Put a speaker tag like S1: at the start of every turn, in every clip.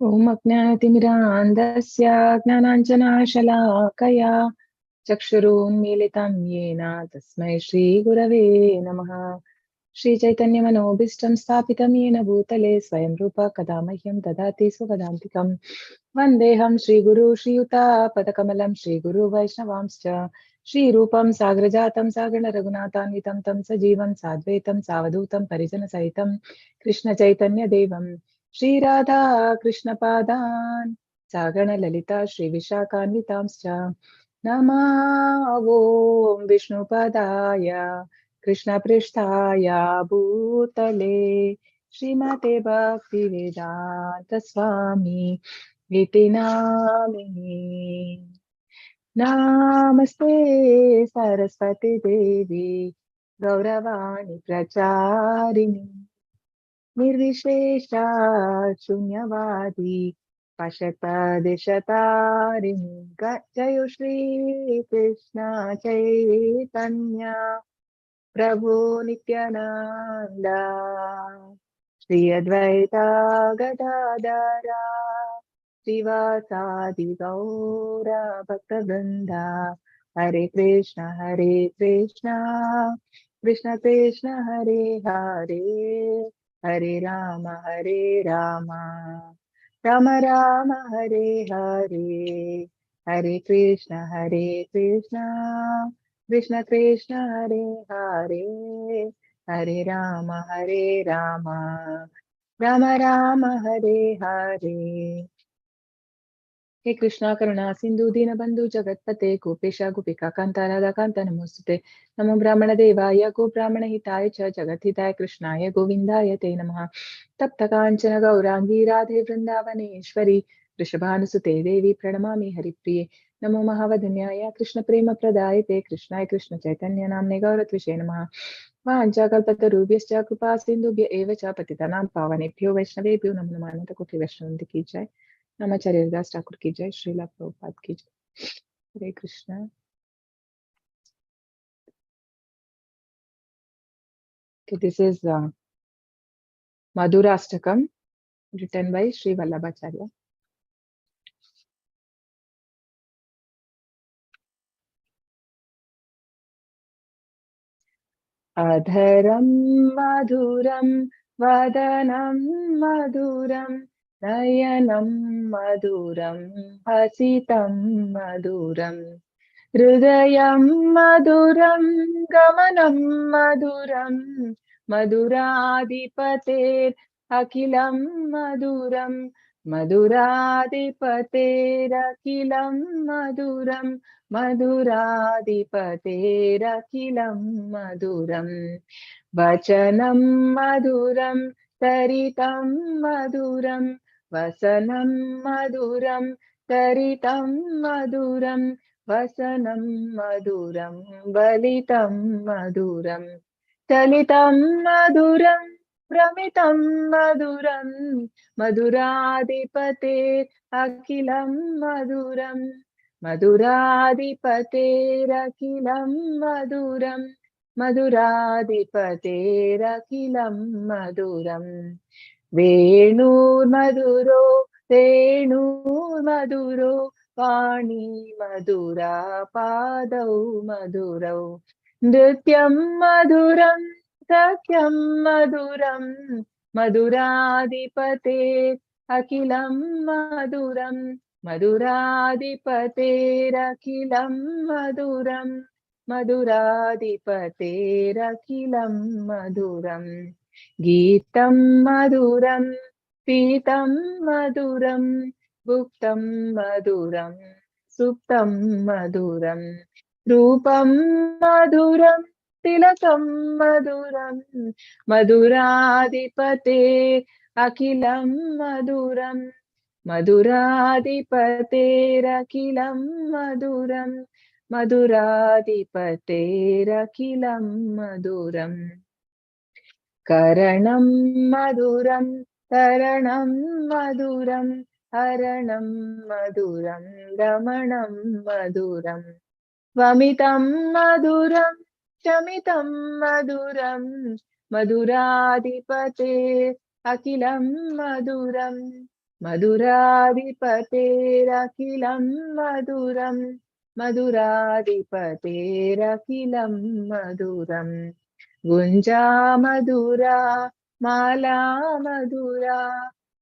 S1: ॐ अज्ञानतिमिरान्धस्य ज्ञानाञ्जनशलाकया चक्षुरुन्मीलितं येन तस्मै श्रीगुरवे नमः। श्रीचैतन्यमनोभीष्टं स्थापितं येन भूतले स्वयं रूप कदा मह्यं ददाति स्वपदान्तिकं। वन्देऽहं श्रीगुरु श्रीयुतापदकमलं श्रीगुरुवैष्णवांश्च श्रीरूपं साग्रजातं सागररघुनाथान्वितं तं सजीवं साद्वैतं सावधूतं परिजनसहितं कृष्णचैतन्यदेवं श्रीराधा कृष्णपादान् सागरललिता श्रीविशाखान्वितांश्च नमो विष्णुपदाय कृष्णपृष्ठाय भूतले श्रीमते भक्तिवेदांत स्वामी इति नामिने। नमस्ते सरस्वती देवी गौरवाणी प्रचारिणी निर्विशेषा शून्यवादी पशतदिशतारिणी जय श्री कृष्ण चैतन्य प्रभु नित्यानंद श्री अद्वैता गदाधरा श्रीवासादि गौर भक्तवृंदा हरे कृष्ण कृष्ण कृष्ण हरे हरे हरे राम राम राम हरे हरे हरे कृष्ण कृष्ण कृष्ण हरे हरे हरे राम राम हरे हरे। हे कृष्णा करुणा सिंधु दीनबंधु जगत्पते गोपेशा गोपिका कांता राधा कांता नमोस्तुते। नमो ब्राह्मण देवाय गो ब्राह्मण हिताय च जगत हिताय कृष्णाय गोविंदाय ते नमः। तप्त कांचन गौरांगी राधे वृंदावनेश्वरी वृषभानुसुते देवी प्रणमामि हरिप्रिये। नमो महावदन्याय कृष्ण प्रेम प्रदायते कृष्णाय कृष्ण चैतन्य नाम्ने गौरत्विषे नमः। वाञ्छाकल्पतरुभ्यश्च कृपा सिन्धुभ्य एव च पतितानां पावनेभ्यो वैष्णवेभ्यो नमो नमः। अनंत कोटि वैष्णव की जय। नमाचार्य दास ठाकुर की जय। श्रीला प्रभुपाद की जय। हरे Krishna. This is Madhurastakam written by Sri Vallabhacharya. अधरं मधुरं वदनं मधुरं नयनं मधुरं हसितं मधुरम् हृदयं मधुरं गमनं मधुरं मधुराधिपतेरखिलं मधुरं मधुराधिपतेरखिलं मधुरं मधुराधिपतेरखिलं मधुरम् वचनं मधुरं सरितं मधुरं वसनं मधुरं सरितं मधुरं वसनं मधुरं वलितं मधुरं चलितं मधुरं भ्रमितं मधुरं मधुराधिपते अखिलं मधुरं मधुराधिपतेरखिलं मधुरं मधुराधिपतेरखिलं मधुरम् वेणुर्मधुरो वेणुर्मधुरो वाणी मधुरा पादौ मधुरौ नृत्यं मधुरं सख्यं मधुरं मधुराधिपते अखिलं मधुरं मधुराधिपतेरखिलं मधुरं मधुराधिपतेरखिलं मधुरम् गीतं मधुरं पीतं मधुरं भुक्तं मधुरं सुप्तं मधुरं रूपं मधुरं तिलकं मधुरं मधुराधिपते अखिलं मधुरं मधुराधिपतेरखिलं मधुरं मधुराधिपतेरखिलं मधुरम् करणं मधुरं तरणं मधुरं हरणं मधुरं रमणं मधुरं वमितं मधुरं शमितं मधुरं मधुराधिपते अखिलं मधुरं मधुराधिपतेरखिलं मधुरं मधुराधिपतेरखिलं मधुरं गुञ्जा मधुरा माला मधुरा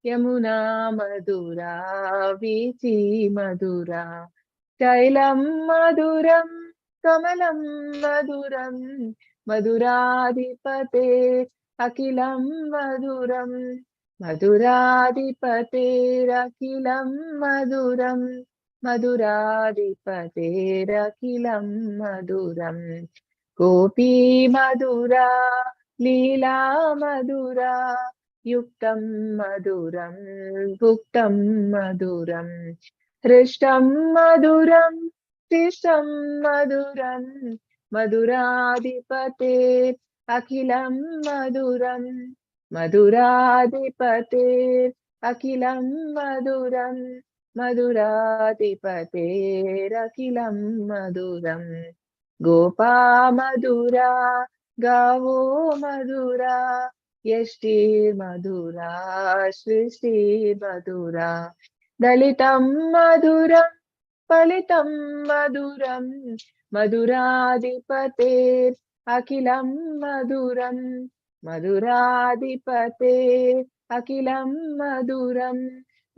S1: यमुना मधुरा वीची मधुरा तैलं मधुरं कमलं मधुरं मधुराधिपते अखिलं मधुरं मधुराधिपतेरखिलं मधुरं मधुराधिपतेरखिलं मधुरं गोपी मधुरा लीला मधुरा युक्तं मधुरं भुक्तं मधुरं हृष्टं मधुरं शिष्टं मधुरं मधुराधिपते अखिलं मधुरं मधुराधिपते अखिलं मधुरं मधुराधिपतेरखिलं मधुरं गोपा मधुरा गावो मधुरा यष्टिर्मधुरा सृष्टिर्मधुरा दलितं मधुरं फलितं मधुरं मधुराधिपते अखिलं मधुरं मधुराधिपते अखिलं मधुरं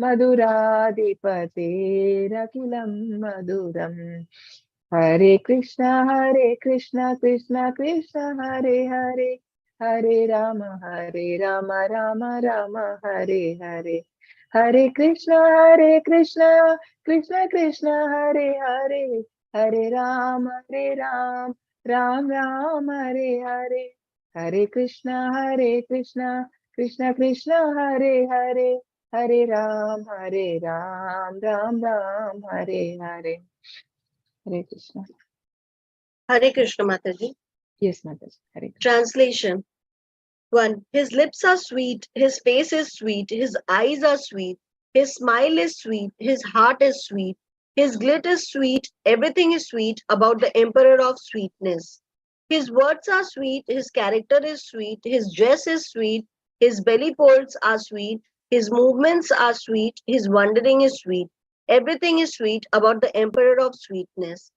S1: मधुराधिपतेरखिलं मधुरं हरे Krishna Krishna Krishna Hare Hare Hare Ram Ram Ram Hare Hare Hare Krishna Krishna Krishna Hare Hare Hare Ram Ram Ram Hare Hare Hare Krishna Krishna Krishna Hare Hare Hare Ram Ram Ram Hare Hare Hare Krishna
S2: Hare Krishna Mataji.
S1: Yes, Mataji. Hare Krishna.
S2: Translation 1. His lips are sweet, his face is sweet, his eyes are sweet, his smile is sweet, his heart is sweet, his glit is sweet, everything is sweet about the Emperor of Sweetness. His words are sweet, his character is sweet, his dress is sweet, his belly folds are sweet, his movements are sweet, his wandering is sweet. Everything is sweet about the Emperor of Sweetness.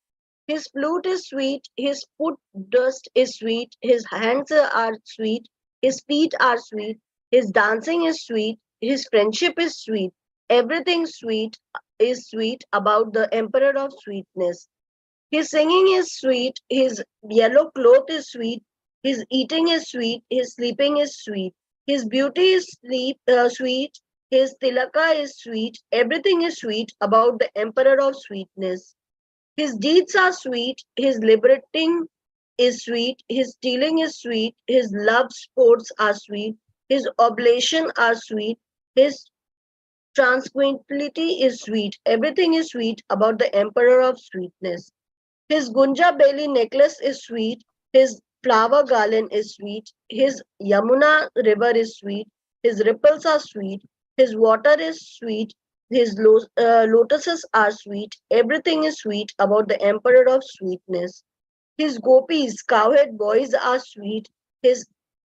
S2: His flute is sweet, his foot dust is sweet, his hands are sweet, his feet are sweet, his dancing is sweet, his friendship is sweet. Everything sweet is sweet about the Emperor of Sweetness. His singing is sweet, his yellow cloth is sweet, his eating is sweet, his sleeping is sweet, his beauty is sweet, his tilaka is sweet. Everything is sweet about the Emperor of Sweetness. His deeds are sweet, his liberating is sweet, his stealing is sweet, his love sports are sweet, his oblation are sweet, his tranquility is sweet. Everything is sweet about the Emperor of Sweetness. His Gunja Bailey necklace is sweet, his flower garland is sweet, his Yamuna river is sweet, his ripples are sweet, his water is sweet, his lotuses are sweet. Everything is sweet about the Emperor of Sweetness. His gopis, cowhead boys, are sweet, his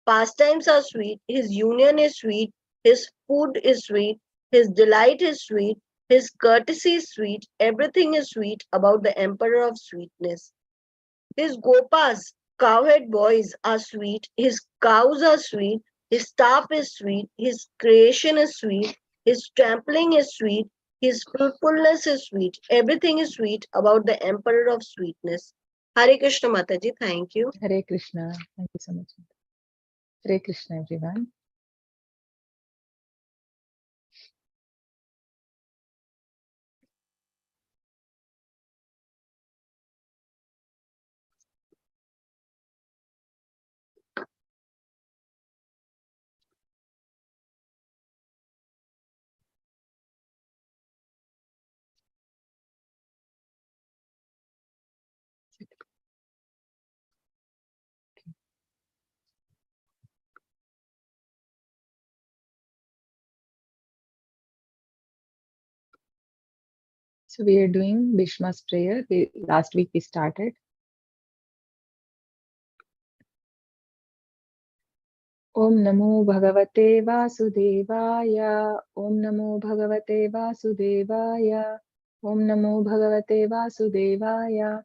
S2: pastimes are sweet, his union is sweet, his food is sweet, his delight is sweet, his courtesy is sweet. Everything is sweet about the Emperor of Sweetness. His gopas, cowhead boys, are sweet, his cows are sweet, his staff is sweet, his creation is sweet, his trampling is sweet, his fruitfulness is sweet. Everything is sweet about the Emperor of Sweetness. Hare Krishna Mataji, thank you.
S1: Hare Krishna. Thank you so much. Hare Krishna, everyone. So we are doing Bhishma's prayer. Last week we started. Om Namo Bhagavate Vasudevaya. Om Namo Bhagavate Vasudevaya. Om Namo Bhagavate Vasudevaya.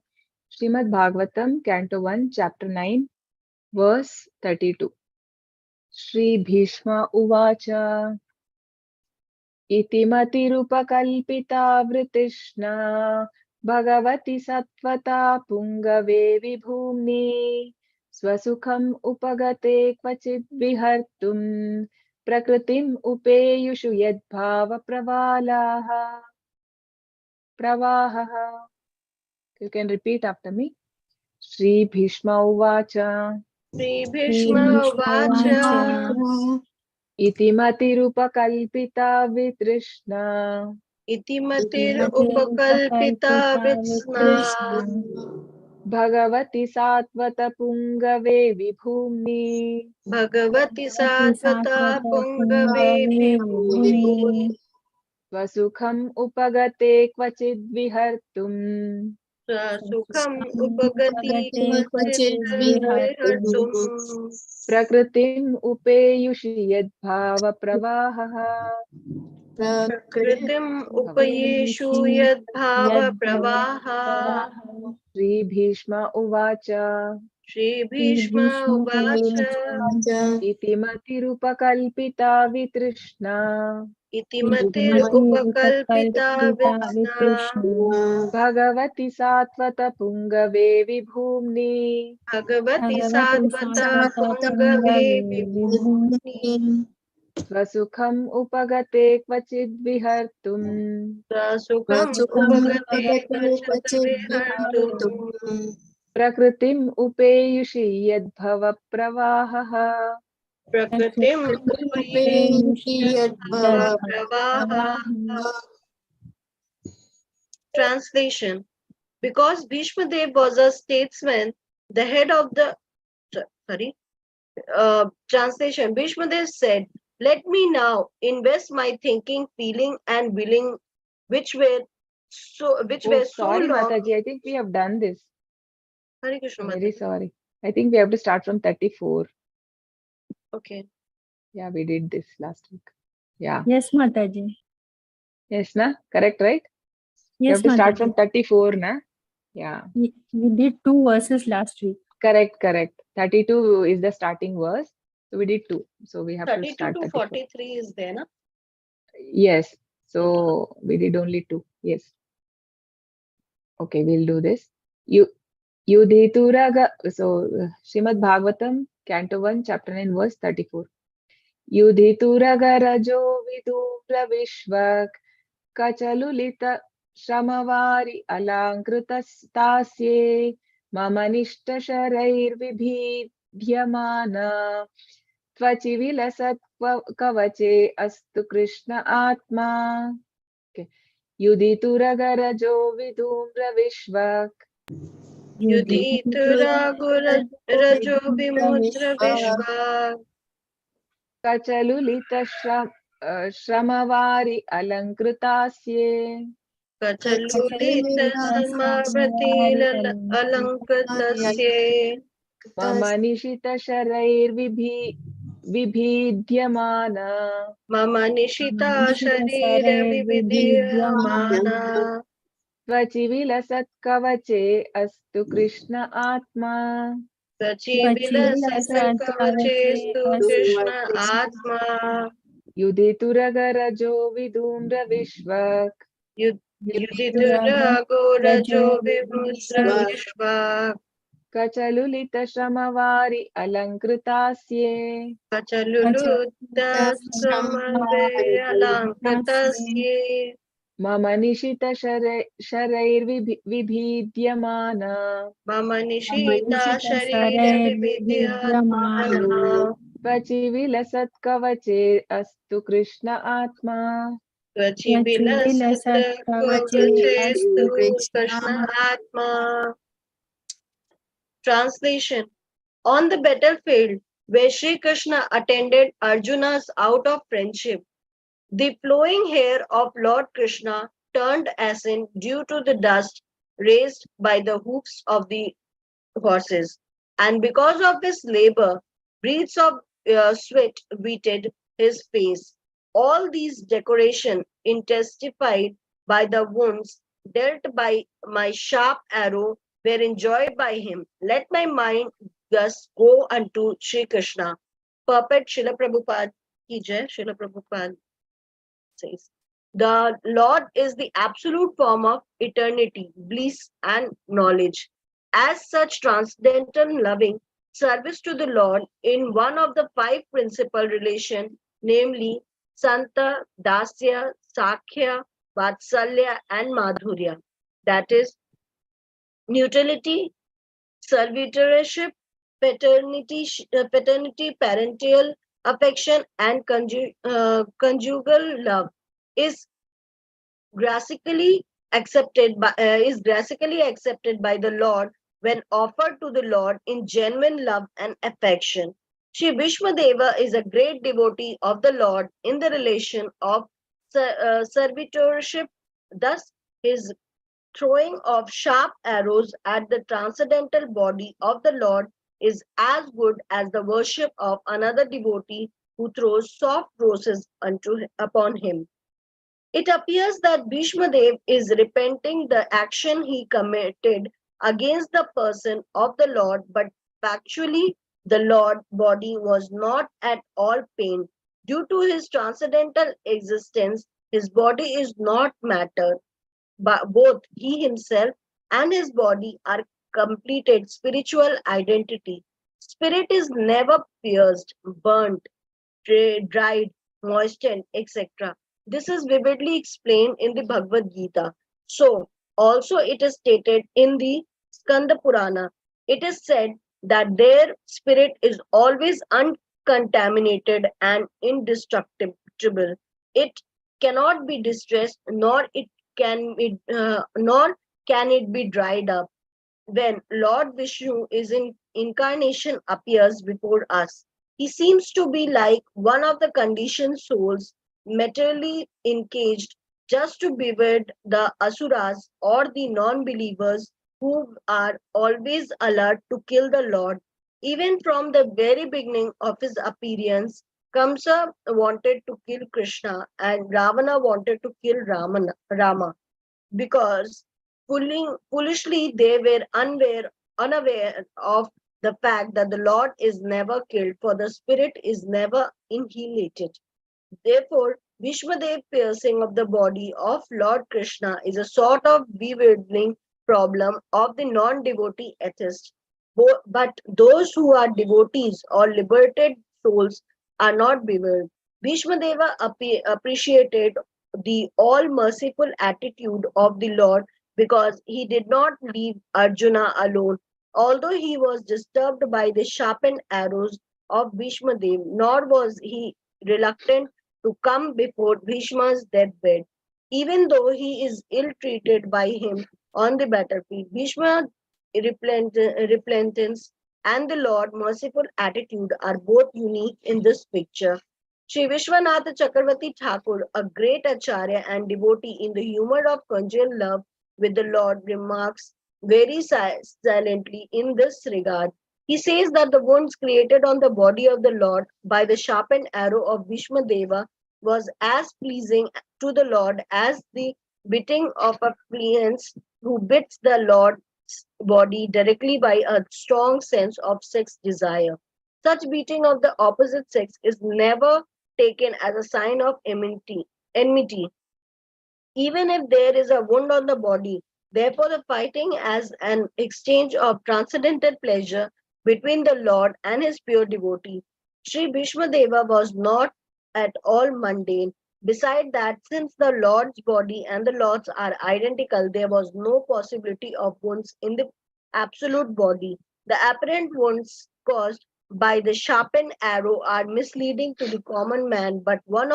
S1: Srimad Bhagavatam, Canto 1, Chapter 9, Verse 32. Shri Bhishma Uvacha. Iti matirupakalpita vritishna Bhagavati Satvata Pungave Vibhumni Swasukham Upagate Kvachid Vihartum Prakritim Upeyushu Yadbhava Pravahaha. You can repeat after me. Shri Bhishma Uvacha.
S2: Shri Bhishma Vacha.
S1: Iti matirupakalpita vitrishna
S2: Itimatir upakalpita vitsna
S1: Bhagavati Satvata Pungave Vibhumni
S2: Bhagavati Satvata Pungave Vibhumi
S1: Svasukham Upagate Kvachid Vihartum
S2: Sukham Upagati Kvachit Vihartum
S1: Prakritim Upeyushi Yadbhava Pravahaha.
S2: Prakritim Upayeshu Yadbhava Pravaha
S1: Shri Bhishma Uvacha.
S2: Shri Bhishma Uvacha
S1: Iti matirupakalpita vitrishna
S2: Itimatir upakalpita vitsna
S1: Bhagavati Satvata Pungave Vibhumni
S2: Bhagavati Satvata Pungave Vibhumi
S1: Svasukham Upagate Kvachid Vihartum
S2: Sukham Upagati Vachidavihartum
S1: Prakritim Upeyushi Yadbhava Pravahaha.
S2: Prakritim Upayeshyadbhava Pravaha. Translation. Because Bhishma Dev was a statesman, the head of the translation. Bhishma Dev said, "Let me now invest my thinking, feeling, and willing, which were so
S1: Sorry,
S2: long."
S1: Mataji. I think we have done this.
S2: Hare Krishna
S1: Very
S2: Mataji.
S1: sorry. I think we have to start from 34.
S2: Okay.
S1: Yeah, we did this last week. Yeah.
S3: Yes, Mataji.
S1: Yes, na? Correct, right? We
S3: Yes,
S1: have to start
S3: Mataji.
S1: from 34, na? Yeah.
S3: We did 2 verses last week.
S1: Correct. 32 is the starting verse. So we did 2. So we have to
S2: 32
S1: start
S2: to
S1: 34.
S2: 43 is there, na?
S1: Yes. So we did only 2. Yes. Okay, we'll do this. Yudhituraga. So Srimad Bhagavatam, Canto 1, Chapter 9, verse 34. Yudhituraga-rajo vidura vishvak kachalulita shamavari alankritastasye mama nishtasharairvibhidhyamana tvachivilasat kavache astu Krishna atma. Okay. Yudhituraga-rajo vidura vishvak
S2: Yudhitura Rajo Vimudra Vishva
S1: Kachalulita Shramavāri Alankritasye
S2: Kachalulita Samavrati Alankatasye
S1: Mama Nishita Sharair Vibhidyamana
S2: Mama Nishita Sharira Vividhyamana
S1: Tvachivila Satkavache Astu Krishna Atma.
S2: Sachivila Satkavachestu Krishna Atma
S1: Yudhituragarajo Vidumra Vishvak
S2: Yudhitura Rajo Vimudra Vishva
S1: Kachalulita Shramavāri Alankritasye
S2: Kachaluluta Samave Alankatasye
S1: Mama Nishita Sharair Vibhidyamana
S2: Mama Nishita Sharira Vividhyamana
S1: Tvachivila Satkavache Astu Krishna Atma.
S2: Tvachivila Satkavachestu Krishna Atma. Translation. On the battlefield where Sri Krishna attended Arjuna's out of friendship, the flowing hair of Lord Krishna turned ashen due to the dust raised by the hoofs of the horses, and because of his labor, breaths of sweat wetted his face. All these decoration intensified by the wounds dealt by my sharp arrow were enjoyed by him. Let my mind thus go unto Sri Krishna. Perpet Srila Prabhupada ki jai. Srila Prabhupada says, the Lord is the absolute form of eternity, bliss, and knowledge. As such, transcendental loving service to the Lord in one of the five principal relations, namely Santa, Dasya, Sakhya, Vatsalya, and Madhurya. That is neutrality, servitorship, paternity, parental affection, and conjugal love is graphically accepted by the Lord when offered to the Lord in genuine love and affection. Sri Bhishma Deva is a great devotee of the Lord in the relation of servitorship. Thus, his throwing of sharp arrows at the transcendental body of the Lord is as good as the worship of another devotee who throws soft roses upon him. It appears that Bhishma Dev is repenting the action he committed against the person of the Lord, but factually the Lord body was not at all pain. Due to his transcendental existence, his body is not matter, but both he himself and his body are completed spiritual identity. Spirit is never pierced, burnt, dried, moistened, etc. This is vividly explained in the Bhagavad Gita. So, also it is stated in the Skanda Purana. It is said that their spirit is always uncontaminated and indestructible. It cannot be distressed, nor can it be dried up. When Lord Vishnu is in incarnation appears before us, he seems to be like one of the conditioned souls materially encaged just to beware the asuras or the non-believers who are always alert to kill the Lord. Even from the very beginning of his appearance, Kamsa wanted to kill Krishna and Ravana wanted to kill Rama because foolishly they were unaware of the fact that the Lord is never killed, for the spirit is never annihilated. Therefore, Vishwadev piercing of the body of Lord Krishna is a sort of bewildering problem of the non-devotee atheist. But those who are devotees or liberated souls are not bewildered. Bhishmadeva appreciated the all-merciful attitude of the Lord because he did not leave Arjuna alone. Although he was disturbed by the sharpened arrows of Bhishmadev, nor was he reluctant to come before Bhishma's deathbed. Even though he is ill-treated by him on the battlefield, Bhishma's repentance and the Lord merciful attitude are both unique in this picture. Sri Vishwanatha Chakravarti Thakur, a great acharya and devotee in the humor of conjugal love with the Lord, remarks very silently in this regard. He says that the wounds created on the body of the Lord by the sharpened arrow of Bhishmadeva was as pleasing to the Lord as the biting of a prince who bits the Lord's body directly by a strong sense of sex desire. Such beating of the opposite sex is never taken as a sign of enmity, even if there is a wound on the body. Therefore, the fighting as an exchange of transcendental pleasure between the Lord and his pure devotee. Sri Bhishmadeva was not at all mundane. Beside that, since the Lord's body and the Lord's are identical, there was no possibility of wounds in the absolute body. The apparent wounds caused by the sharpened arrow are misleading to the common man, but one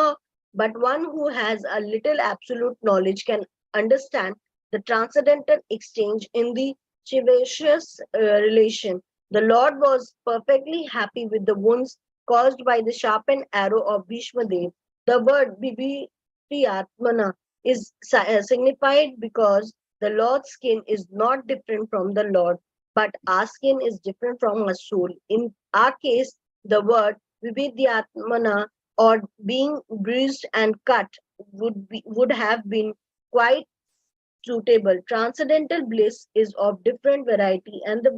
S2: who has a little absolute knowledge can understand the transcendental exchange in the chivalrous relation. The Lord was perfectly happy with the wounds caused by the sharpened arrow of Bhishmadev. The word Bibhitiyatmana is signified because the Lord's skin is not different from the Lord, but our skin is different from our soul. In our case, the word Vividyatmana, or being bruised and cut, would have been quite suitable. Transcendental bliss is of different variety, and the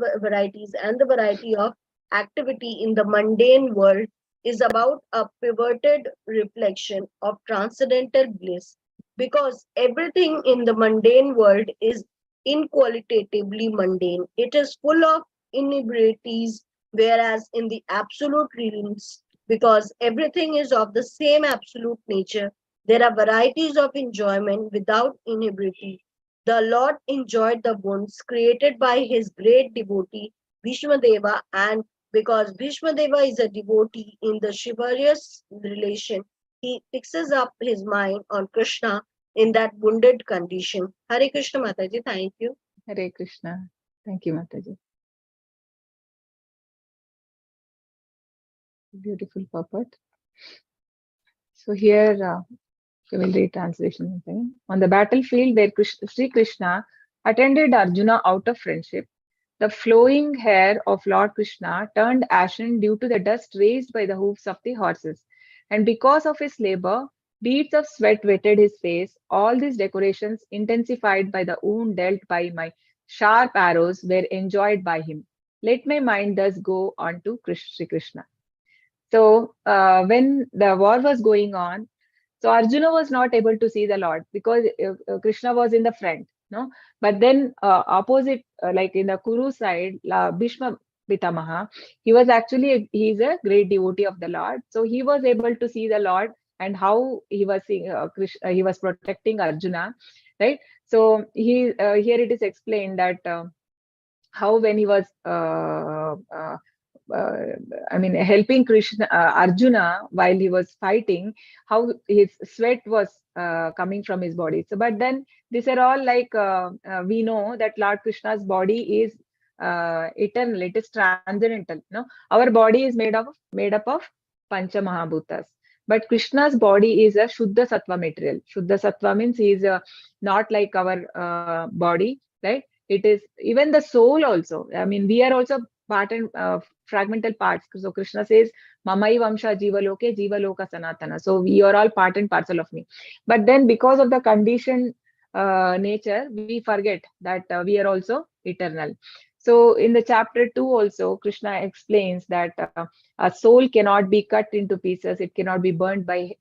S2: variety of activity in the mundane world is about a pivoted reflection of transcendental bliss, because everything in the mundane world is inqualitatively mundane. It is full of inebrities, whereas in the absolute realms, because everything is of the same absolute nature, there are varieties of enjoyment without inebriety. The Lord enjoyed the wounds created by his great devotee Bhishma Deva, and because Bhishma Deva is a devotee in the chivalrous relation, he fixes up his mind on Krishna in that wounded condition. Hare Krishna Mataji, thank you.
S1: Hare Krishna. Thank you, Mataji. Beautiful purport. So here we will read translation again. On the battlefield where Sri Krishna attended Arjuna out of friendship, the flowing hair of Lord Krishna turned ashen due to the dust raised by the hoofs of the horses. And because of his labor, beads of sweat wetted his face. All these decorations, intensified by the wound dealt by my sharp arrows, were enjoyed by him. Let my mind thus go on to Sri Krishna. So when the war was going on, so Arjuna was not able to see the Lord because Krishna was in the front, no. But then opposite, like in the Kuru side, Bhishma Pitamaha, he was actually he's a great devotee of the Lord, so he was able to see the Lord and how he was seeing he was protecting Arjuna, right? So here it is explained that how when he was uh, I mean, helping Krishna, Arjuna while he was fighting, how his sweat was coming from his body. So, but then these are all like we know that Lord Krishna's body is eternal; it is transcendental. No, our body is made up of Pancha Mahabhutas. But Krishna's body is a Shuddha Sattva material. Shuddha Sattva means he is not like our body, right? It is even the soul also. I mean, we are also part and fragmental parts. So Krishna says, Mamai Vamsha Jiva Loke, Jiva Loka Sanatana. So we are all part and parcel of me. But then because of the conditioned nature, we forget that we are also eternal. So in the chapter 2 also, Krishna explains that a soul cannot be cut into pieces. It cannot be burned by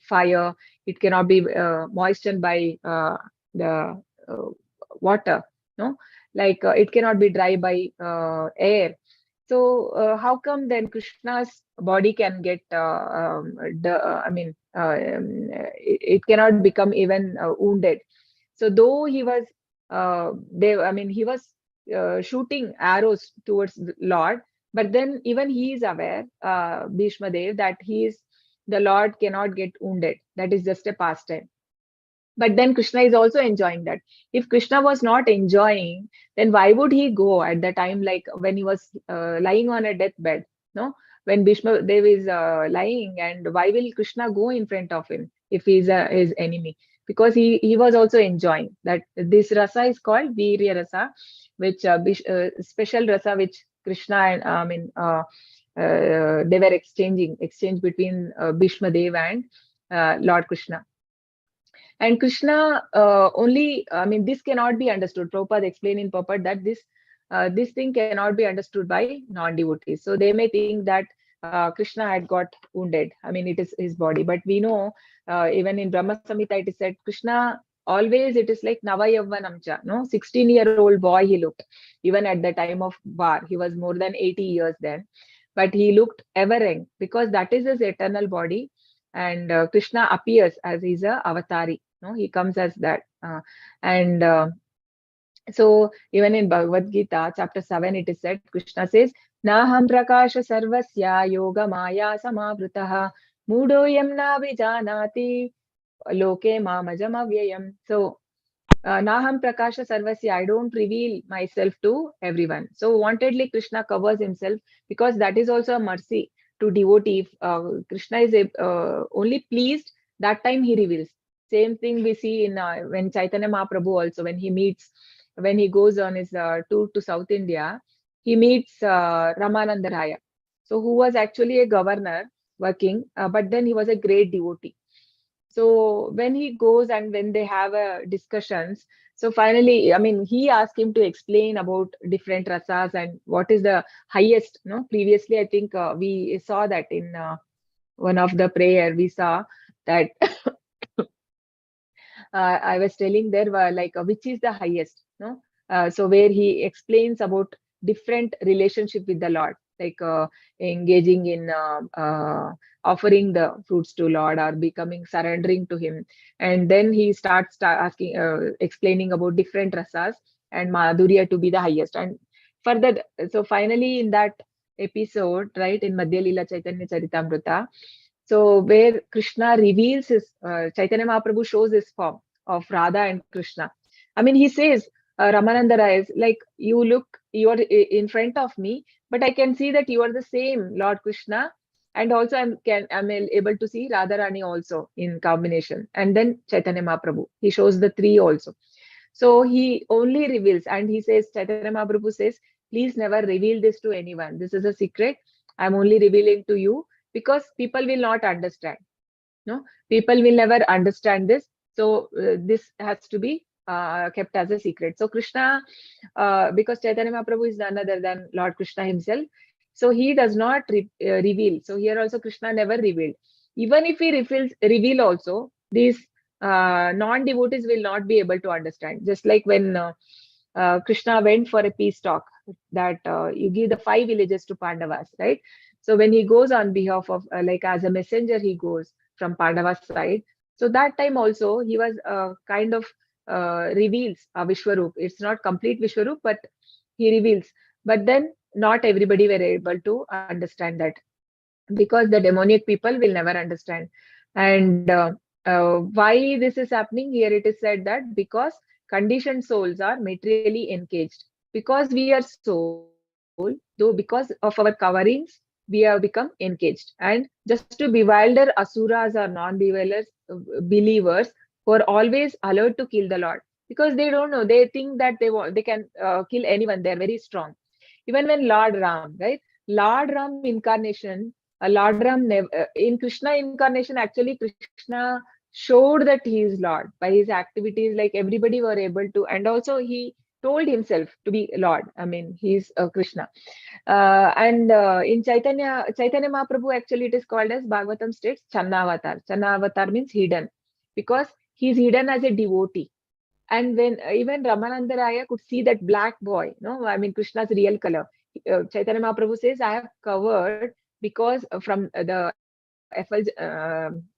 S1: fire. It cannot be moistened by the water. No, like it cannot be dry by air. So how come then Krishna's body can get I mean it cannot become even wounded. So though he was I mean he was shooting arrows towards the Lord, but then even he is aware, Bhishma Dev, that the Lord cannot get wounded. That is just a pastime. But then Krishna is also enjoying that. If Krishna was not enjoying, then why would he go at the time, like when he was lying on a deathbed? No, when Bhishma Dev is lying, and why will Krishna go in front of him if he is his enemy? Because he was also enjoying that. This rasa is called Virya rasa, which special rasa which Krishna and they were exchange between Bhishma Dev and Lord Krishna. And Krishna only, I mean, this cannot be understood. Prabhupada explained in purport that this thing cannot be understood by non-devotees. So they may think that Krishna had got wounded. I mean, it is his body. But we know, even in Brahma Samhita, it is said, Krishna always, it is like Nava Yavvanamcha, no? 16-year-old boy he looked, even at the time of war. He was more than 80 years then. But he looked ever young because that is his eternal body. And Krishna appears as he's a avatari. No, he comes as that. And so even in Bhagavad Gita, chapter 7, it is said, Krishna says, Naham prakasha sarvasya yoga maya samavritaha mudoyam na vijanati loke mamajam avyayam. So Naham Prakasha Sarvasya, I don't reveal myself to everyone. So wantedly Krishna covers himself because that is also a mercy to devotee. If Krishna is only pleased, that time he reveals. Same thing we see in when Chaitanya Mahaprabhu also, when he goes on his tour to South India, he meets Ramananda Raya. So who was actually a governor working, but then he was a great devotee. So when he goes and when they have discussions, so finally, I mean, he asked him to explain about different rasas and what is the highest. No, previously I think we saw that in one of the prayer we saw that I was telling there were like which is the highest, no? So where he explains about different relationship with the Lord, like engaging in offering the fruits to Lord or becoming surrendering to Him, and then he starts asking, explaining about different rasas and Madhurya to be the highest, and further. So finally, in that episode, right in Madhya Lila Chaitanya Charitamrita, so where Krishna reveals his Chaitanya Mahaprabhu shows his form of Radha and Krishna. I mean, he says, Ramananda Rai is like, you are in front of me, but I can see that you are the same Lord Krishna, and also I'm able to see Radharani also in combination, and then Chaitanya Mahaprabhu. He shows the three also. So he only reveals, and he says, Chaitanya Mahaprabhu says, please never reveal this to anyone. This is a secret. I'm only revealing to you because people will not understand. No, people will never understand this. So this has to be kept as a secret. So Krishna, because Chaitanya Mahaprabhu is none other than Lord Krishna himself, so he does not reveal. So here also Krishna never revealed. Even if he reveal also, these non-devotees will not be able to understand. Just like when Krishna went for a peace talk, that you give the 5 villages to Pandavas, right? So when he goes on behalf of, like as a messenger, he goes from Pandava's side. So that time also he was kind of reveals a Vishwarup. It's not complete Vishwarup, but he reveals. But then not everybody were able to understand that, because the demoniac people will never understand. And why this is happening here, it is said that because conditioned souls are materially engaged. Because we are soul, though because of our coverings, we have become engaged. And just to bewilder asuras or non-believers, believers who are always alert to kill the Lord, because they don't know, they think that they can kill anyone, they're very strong. Even when Lord Ram, right? Lord Ram incarnation, Lord Ram in Krishna incarnation, actually Krishna showed that he is Lord by his activities, like everybody were able to, and also he told himself to be Lord. I mean, he's Krishna. And in Chaitanya Mahaprabhu, actually it is called as Bhagavatam states Channavatar. Channavatar means hidden, because he's hidden as a devotee. And when even Ramananda Raya could see that black boy, no, I mean Krishna's real color. Chaitanya Mahaprabhu says, I have covered because from the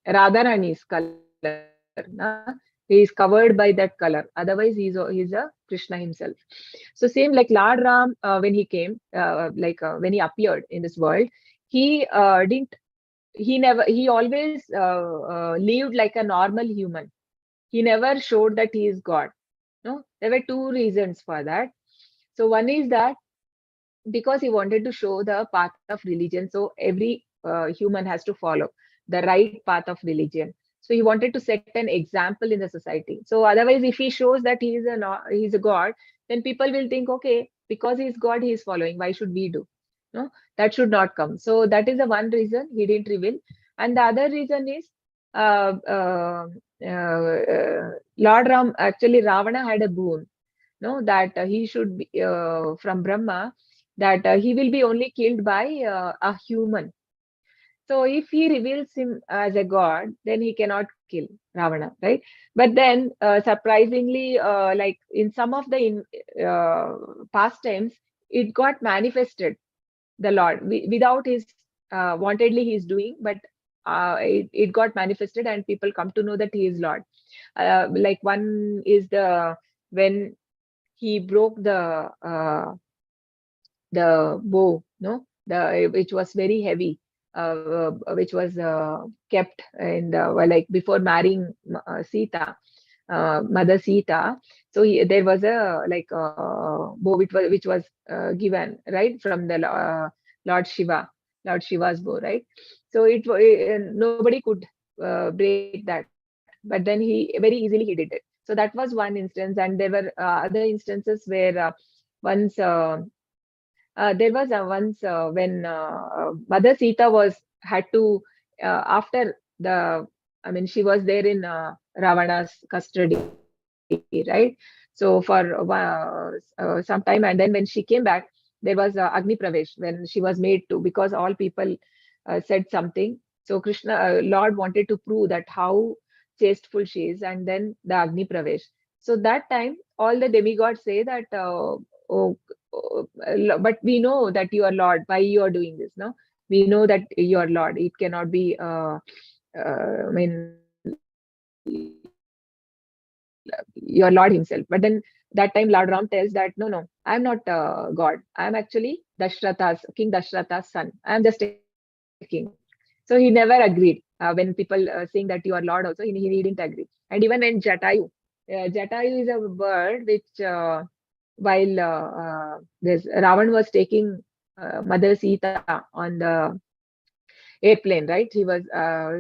S1: Radharani's color, na? He is covered by that color. Otherwise, he's a Krishna himself. So same like Lord Ram, when he came, when he appeared in this world, he didn't. He always lived like a normal human. He never showed that he is God. No, there were two reasons for that. So one is that because he wanted to show the path of religion, so every human has to follow the right path of religion. So he wanted to set an example in the society. So otherwise, if he shows that he's a god, then people will think, okay, because he's God, he is following. Why should we do? No, that should not come. So that is the one reason he didn't reveal. And the other reason is uh, uh, Lord Ram, actually Ravana had a boon, no, that he should be from Brahma, that he will be only killed by a human. So if he reveals him as a god, then he cannot kill Ravana, right? But then, surprisingly, like in some of the past times, it got manifested, the Lord, without his wantedly he's doing, but it got manifested, and people come to know that he is Lord. Like one is the when he broke the bow, no, the which was very heavy, which was kept in the, well, like before marrying Sita, Mother Sita. So there was a like bow which was given right from the Lord Shiva, Lord Shiva's bow, right? So nobody could break that, but then he very easily he did it. So that was one instance, and there were other instances where once there was once when Mother Sita had to after the, I mean, she was there in Ravana's custody, right? So for some time, and then when she came back, there was Agni Pravesh when she was made to, because all people said something. So Krishna, Lord wanted to prove that how chasteful she is, and then the Agni Pravesh. So that time, all the demigods say that, oh, but we know that you are Lord. Why you are doing this? No, we know that you are Lord. It cannot be. I mean, your Lord Himself. But then that time, Lord Ram tells that no, no, I am not God. I am actually King Dashratha's son. I am just a king. So he never agreed. When people saying that you are Lord, also he didn't agree. And even when Jatayu is a bird which, while this Ravan was taking Mother Sita on the airplane, right? He was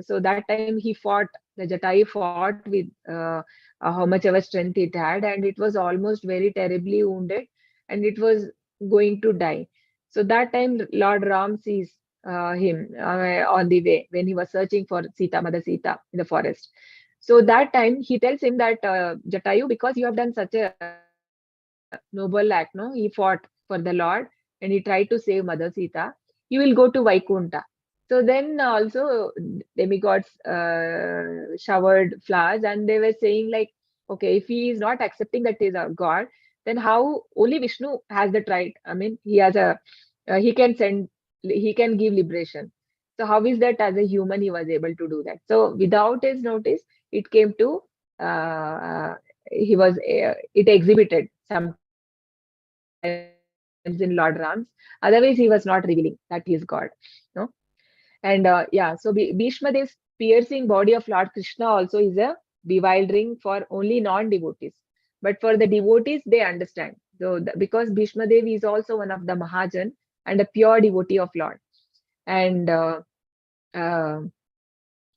S1: so that time he fought. The Jatayu fought with how much ever strength it had, and it was almost very terribly wounded, and it was going to die. So that time Lord Ram sees him on the way when he was searching for Sita, Mother Sita, in the forest. So that time he tells him that, Jatayu, because you have done such a noble act, no, he fought for the Lord and he tried to save Mother Sita, you will go to Vaikunta. So then also demigods showered flowers, and they were saying like, okay, if he is not accepting that he is a god, then how only Vishnu has that right? I mean, he has a he can send, he can give liberation. So how is that as a human he was able to do that? So without his notice, it came to he was it exhibited sometimes in Lord Ram's. Otherwise, he was not revealing that he is God. No, and yeah, so Bhishma Dev's piercing body of Lord Krishna also is a bewildering for only non-devotees. But for the devotees, they understand. So because Bhishma Dev is also one of the Mahajan and a pure devotee of Lord. And uh,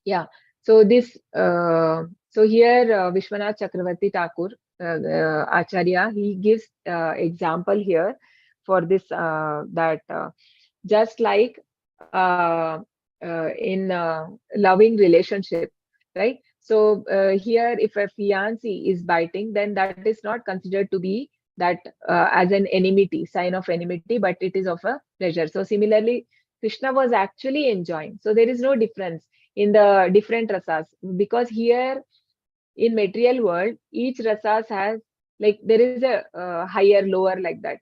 S1: yeah, so this so here Vishwanath Chakravarti Thakur, Acharya, he gives example here for this, that just like in loving relationship, right? So here if a fiancé is biting, then that is not considered to be that as an enmity, sign of enmity, but it is of a pleasure. So similarly, Krishna was actually enjoying, so there is no difference in the different rasas, because here in material world each rasas has, like, there is a higher lower like that.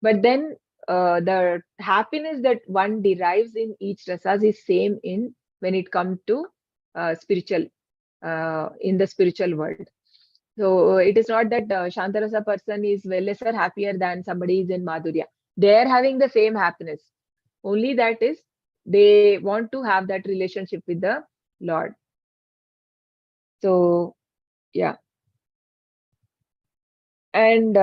S1: But then the happiness that one derives in each rasas is same in when it comes to spiritual, in the spiritual world. So it is not that Shantarasa person is well lesser happier than somebody is in Madhurya. They are having the same happiness. Only that is they want to have that relationship with the Lord. So yeah, and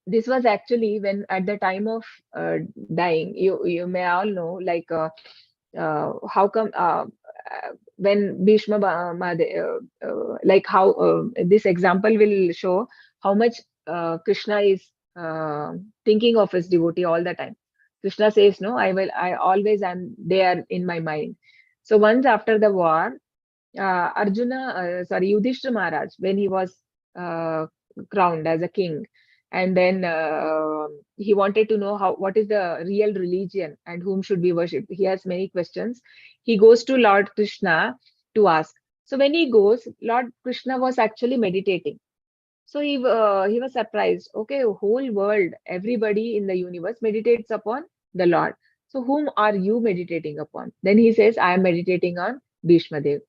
S1: this was actually when at the time of dying. You may all know, like, how come when Bhishma like how this example will show how much Krishna is thinking of his devotee all the time. Krishna says, no, I always am there in my mind. So once after the war, Yudhishthira Maharaj, when he was uh, crowned as a king, and then he wanted to know how what is the real religion and whom should we worship. He has many questions. He goes to Lord Krishna to ask. So when he goes, Lord Krishna was actually meditating. So he was surprised. Okay, whole world, everybody in the universe meditates upon the Lord. So whom are you meditating upon? Then he says, I am meditating on Bhishma Dev,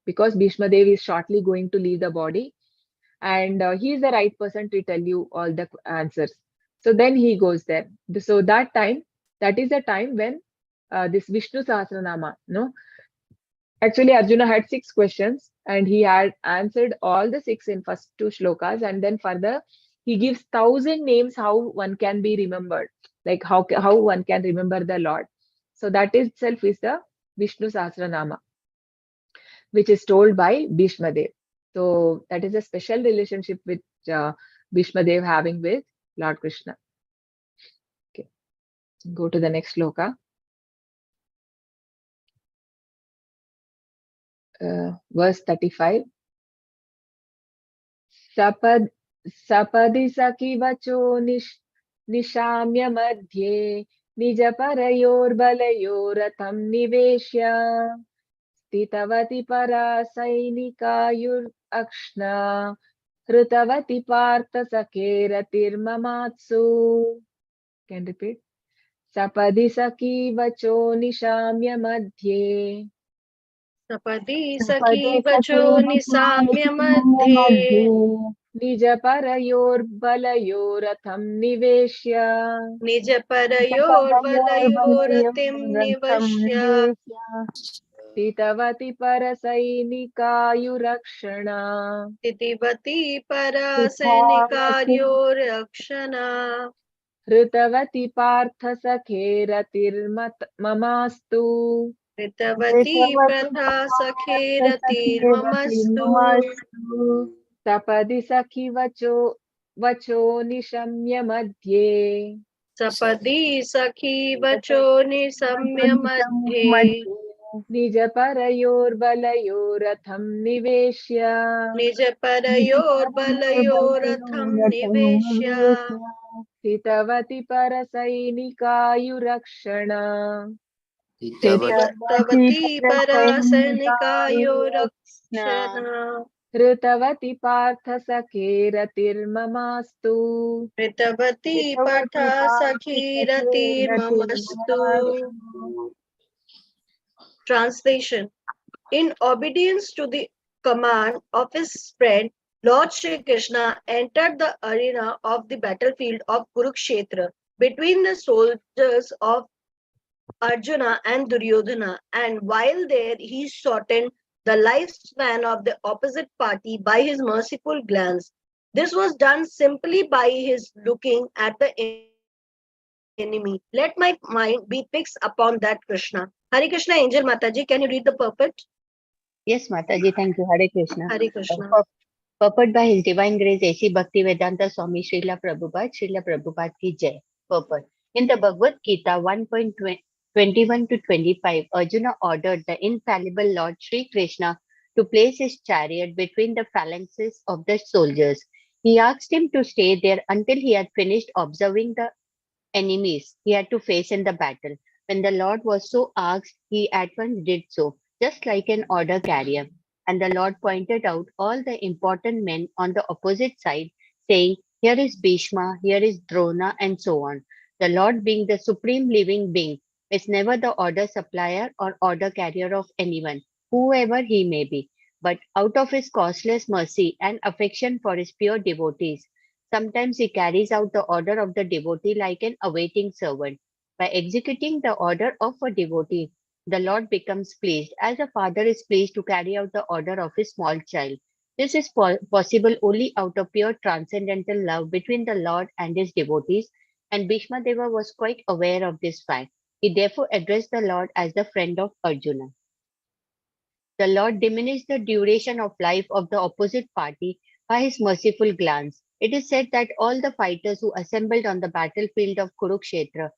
S1: because Bhishma Dev is shortly going to leave the body, and he is the right person to tell you all the answers. So then he goes there. So that time, that is the time when this Vishnu Sahasranama, no, actually Arjuna had 6 questions and he had answered all the 6 in first 2 shlokas, and then further he gives 1,000 names how one can be remembered, like how one can remember the Lord. So that itself is the Vishnu Sahasranama, which is told by Bhishma Dev. So that is a special relationship with Bhishma Dev having with Lord Krishna. Go to the next shloka. Verse 35. Sapadi sakivacho nishamya madhye nijaparayorbalayoratham niveshya stitavati parasainikáyur hritavati partha sakeratirmamatsu. Can repeat. Sapadi sakivacho nishamya madhye
S2: Sapadi Saki Vacho Nisamya Madhye
S1: निजपरयोर्बलयोरथं निवेश्य
S2: Nija Parayor Balayoratim Nivashya
S1: स्थितवति परसैनिकायुरक्षणा
S2: Titivati Parasainikadyo Rakshana
S1: हृतवति Partha सखेरतिर्ममास्तु
S2: Ritavati Pratha Sakhiratir Mamastu
S1: सपदि सखि वचो निशम्य मध्ये
S2: Sapadi Sakhi Vacho Nisamya Madhye
S1: निजपरयोर्बलयोरथं निवेश्य
S2: Nija Parayor Balayoratham Niveshya
S1: स्थितवति परसैनिकायुरक्षणा
S2: Tavati Parasainikadyo Rakshana
S1: हृतवति Partha सखेरतिर्ममास्तु
S2: Ritavati Patha Sakhiratir Mamastu. Translation. In obedience to the command of his friend, Lord Shri Krishna entered the arena of the battlefield of Kurukshetra between the soldiers of Arjuna and Duryodhana, and while there he shortened the lifespan of the opposite party by his merciful glance. This was done simply by his looking at the enemy. Let my mind be fixed upon that Krishna. Hare Krishna, Angel Mataji, can you read the purport?
S4: Yes, Mataji, thank you. Hare Krishna.
S2: Hare Krishna.
S4: Purport by His Divine Grace A.C. Bhakti Vedanta Swami Srila Prabhupada ki Jai. Purport. In the Bhagavad Gita 1.21 to 25, Arjuna ordered the infallible Lord Sri Krishna to place his chariot between the phalanxes of the soldiers. He asked him to stay there until he had finished observing the enemies he had to face in the battle. When the Lord was so asked, he at once did so, just like an order carrier. And the Lord pointed out all the important men on the opposite side, saying, "Here is Bhishma, here is Drona, and so on." The Lord, being the supreme living being, is never the order supplier or order carrier of anyone, whoever he may be. But out of his causeless mercy and affection for his pure devotees, sometimes he carries out the order of the devotee like an awaiting servant. By executing the order of a devotee, the Lord becomes pleased, as a father is pleased to carry out the order of his small child. This is possible only out of pure transcendental love between the Lord and his devotees, and Bhishma Deva was quite aware of this fact. He therefore addressed the Lord as the friend of Arjuna. The Lord diminished the duration of life of the opposite party by his merciful glance. It is said that all the fighters who assembled on the battlefield of Kurukshetra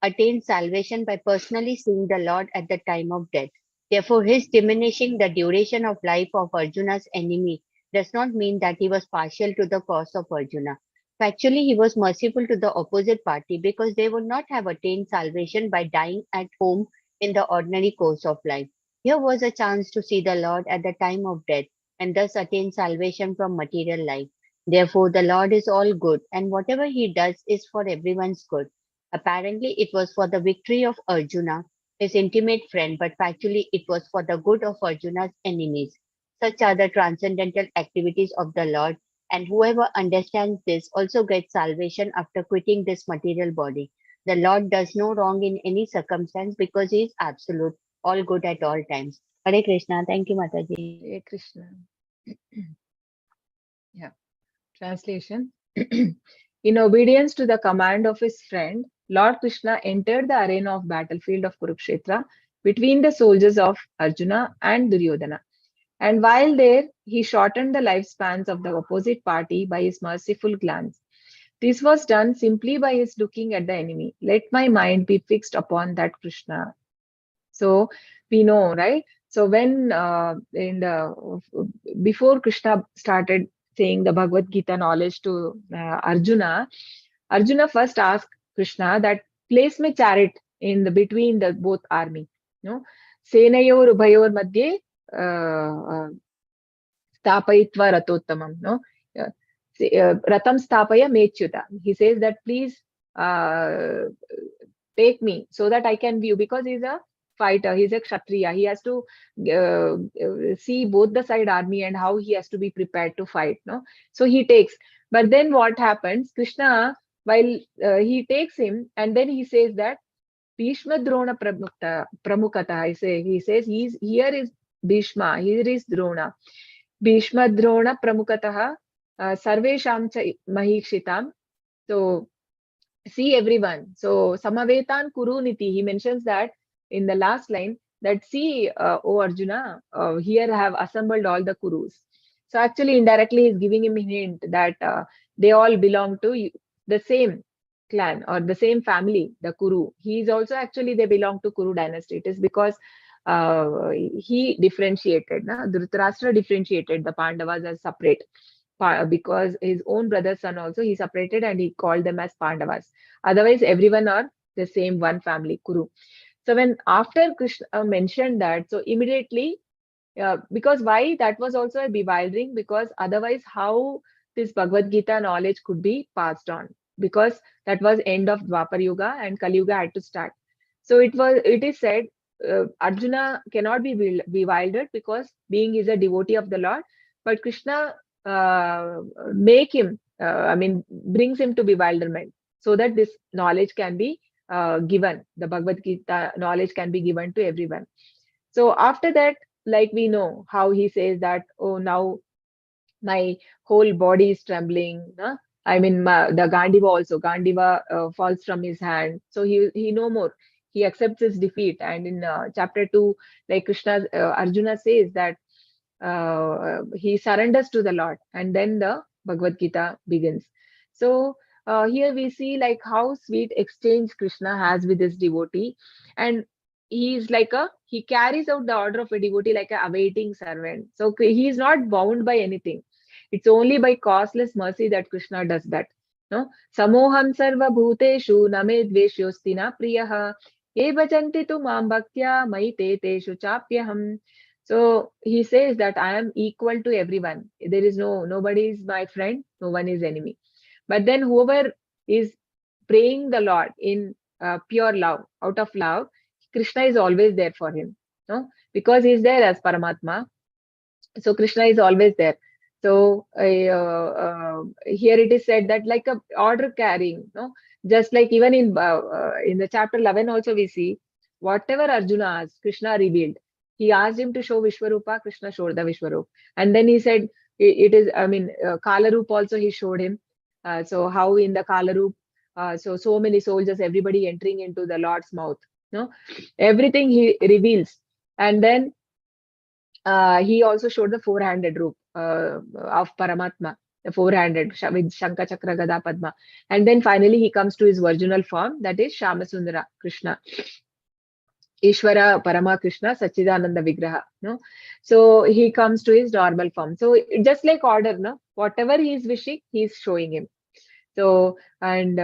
S4: attained salvation by personally seeing the Lord at the time of death. Therefore, his diminishing the duration of life of Arjuna's enemy does not mean that he was partial to the cause of Arjuna. Factually, he was merciful to the opposite party because they would not have attained salvation by dying at home in the ordinary course of life. Here was a chance to see the Lord at the time of death and thus attain salvation from material life. Therefore, the Lord is all good, and whatever he does is for everyone's good. Apparently, it was for the victory of Arjuna, his intimate friend, but factually, it was for the good of Arjuna's enemies. Such are the transcendental activities of the Lord, and whoever understands this also gets salvation after quitting this material body. The Lord does no wrong in any circumstance because he is absolute, all good at all times. Hare Krishna. Thank you, Mataji.
S1: Hare Krishna. Yeah. Translation. In obedience to the command of his friend, Lord Krishna entered the arena of battlefield of Kurukshetra between the soldiers of Arjuna and Duryodhana. And while there, he shortened the lifespans of the opposite party by his merciful glance. This was done simply by his looking at the enemy. Let my mind be fixed upon that Krishna. So we know, right? So when before Krishna started saying the Bhagavad Gita knowledge to Arjuna, Arjuna first asked Krishna that place me chariot in the between the both army. No, Senayor Ubhayor Madhye Stapayitva Ratottamam. No, Ratam Stapaya Mechyuta. He says that please uh, take me so that I can view, because he's a fighter, he's a Kshatriya. He has to see both the side army and how he has to be prepared to fight. No, so he takes. But then what happens? Krishna, while he takes him, and then he says that Bhishma Drona Pramukata. He says here is Bhishma, here is Drona. Bhishma Drona Pramukataha Sarvesham cha Mahikshitam. So see everyone. So Samavetan Kuruniti, he mentions that in the last line, that see, O Arjuna, here I have assembled all the Kurus. So actually indirectly he's giving him a hint that they all belong to the same clan or the same family, the Kuru. He is also actually, they belong to Kuru dynasty. It is because he differentiated, Dhritarashtra differentiated the Pandavas as separate, because his own brother's son also he separated and he called them as Pandavas. Otherwise, everyone are the same one family, Kuru. So when after Krishna mentioned that, so immediately, because why that was also a bewildering, because otherwise how this Bhagavad Gita knowledge could be passed on, because that was end of Dwapar Yuga and Kali Yuga had to start. So it is said Arjuna cannot be bewildered because being is a devotee of the Lord, but Krishna make him, brings him to bewilderment so that this knowledge can be given, the Bhagavad Gita knowledge can be given to everyone. So after that, like we know how he says that, oh, now my whole body is trembling. The Gandiva also, Gandiva falls from his hand. So he no more. He accepts his defeat. And in chapter 2, like Arjuna says that he surrenders to the Lord, and then the Bhagavad Gita begins. So here we see like how sweet exchange Krishna has with his devotee, and he carries out the order of a devotee like a awaiting servant. So he is not bound by anything. It's only by causeless mercy that Krishna does that. No, Samoham sarva bhuteshu name dveshyosti na priyaha ye bhajanti tu mam bhaktya mai te teshu chapyaham. So he says that I am equal to everyone. There is nobody is my friend, no one is enemy. But then whoever is praying the Lord in pure love, out of love, Krishna is always there for him. No, because he is there as Paramatma. So Krishna is always there. So here it is said that like a order carrying, no, just like even in the chapter 11 also we see whatever Arjuna asked, Krishna revealed. He asked him to show Vishwarupa, Krishna showed the Vishwarup. And then he said, Kalarup also he showed him. So how in the Kalarup, so many soldiers, everybody entering into the Lord's mouth. No, everything he reveals. And then he also showed the four-handed roop of Paramatma, the four-handed with Shankha, Chakra, Gada, Padma. And then finally he comes to his virginal form, that is Shamasundara, Krishna. Ishvara Parama Krishna Sachidananda Vigraha. No? So he comes to his normal form. So just like order, no? Whatever he is wishing, he is showing him. So and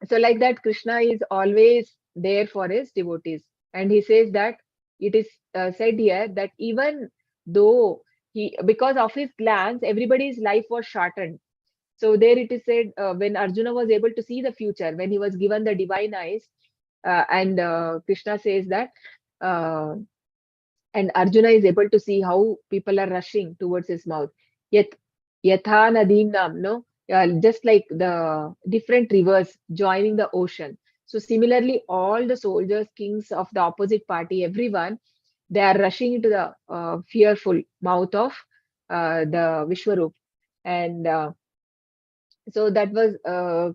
S1: so like that, Krishna is always there for his devotees. And he says that it is said here that even though because of his glance, everybody's life was shortened. So there it is said when Arjuna was able to see the future, when he was given the divine eyes, and Krishna says that, and Arjuna is able to see how people are rushing towards his mouth. Yet, Yatha Nadim Nam, no, just like the different rivers joining the ocean. So similarly, all the soldiers, kings of the opposite party, everyone, they are rushing into the fearful mouth of the Vishwarup. And so that was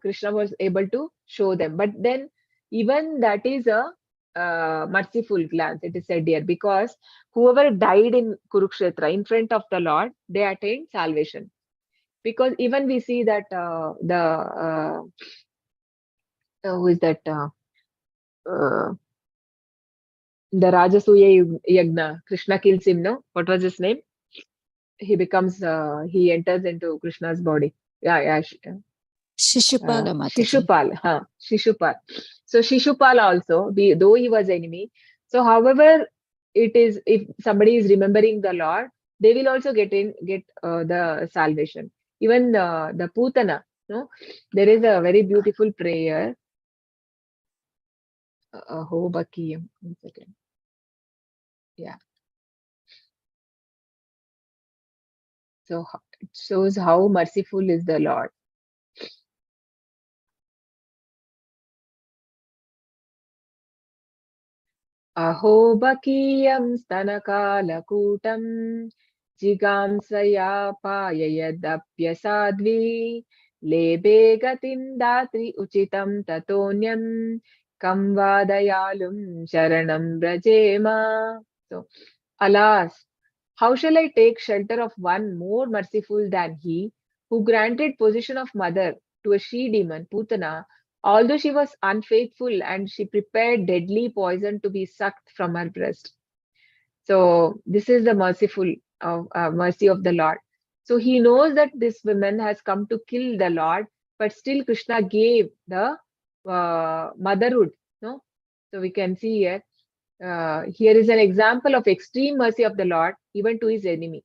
S1: Krishna was able to show them. But then even that is a merciful glance, it is said here, because whoever died in Kurukshetra in front of the Lord, they attained salvation. because even we see that who is that the Rajasuya Yagna, Krishna kills him, no? What was his name? He becomes, he enters into Krishna's body. Yeah.
S5: Shishupala Mataji.
S1: Shishupal. So Shishupal also, though he was enemy. So however it is, if somebody is remembering the Lord, they will also get the salvation. Even the Putana, no? There is a very beautiful prayer. Ho Bakiyam. 1 second. Yeah. So it shows how merciful is the Lord. Aho bakiyam stanakalakutam jigamsaya payayadapyasadvi lebe gatim datri uchitam tatonyam kam vadayalum sharanam brajema. So, alas, how shall I take shelter of one more merciful than he, who granted position of mother to a she-demon, Putana, although she was unfaithful and she prepared deadly poison to be sucked from her breast. So this is the mercy of the Lord. So he knows that this woman has come to kill the Lord, but still Krishna gave the motherhood. No, so we can see here. Here is an example of extreme mercy of the Lord even to his enemy.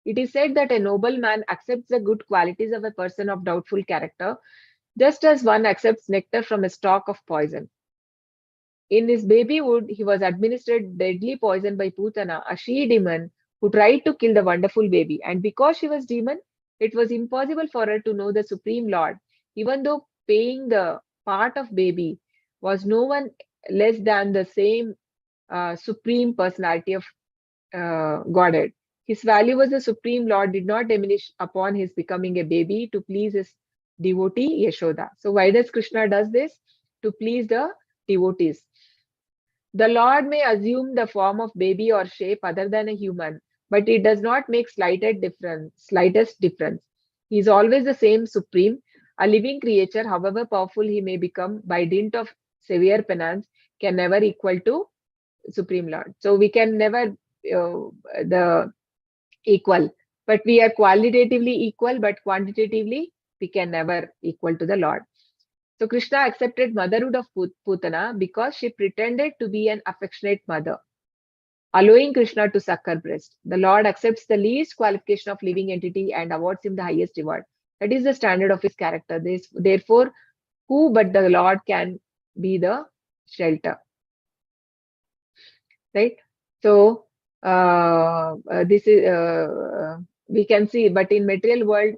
S1: It is said that a noble man accepts the good qualities of a person of doubtful character, just as one accepts nectar from a stalk of poison. In his babyhood, he was administered deadly poison by Putana, a she-demon who tried to kill the wonderful baby. And because she was demon, it was impossible for her to know the Supreme Lord, even though paying the part of baby was no one less than the same Supreme Personality of Godhead. His value as the Supreme Lord did not diminish upon his becoming a baby to please his devotee Yashoda. So why does Krishna does this? To please the devotees. The Lord may assume the form of baby or shape other than a human, but it does not make slightest difference. He is always the same Supreme. A living creature, however powerful he may become by dint of severe penance, can never equal to Supreme Lord. So we can never the equal, but we are qualitatively equal, but quantitatively we can never equal to the Lord. So Krishna accepted motherhood of Putana because she pretended to be an affectionate mother, allowing Krishna to suck her breast. The Lord accepts the least qualification of living entity and awards him the highest reward. That is the standard of his character. Therefore, who but the Lord can be the shelter? Right? So this is we can see, but in material world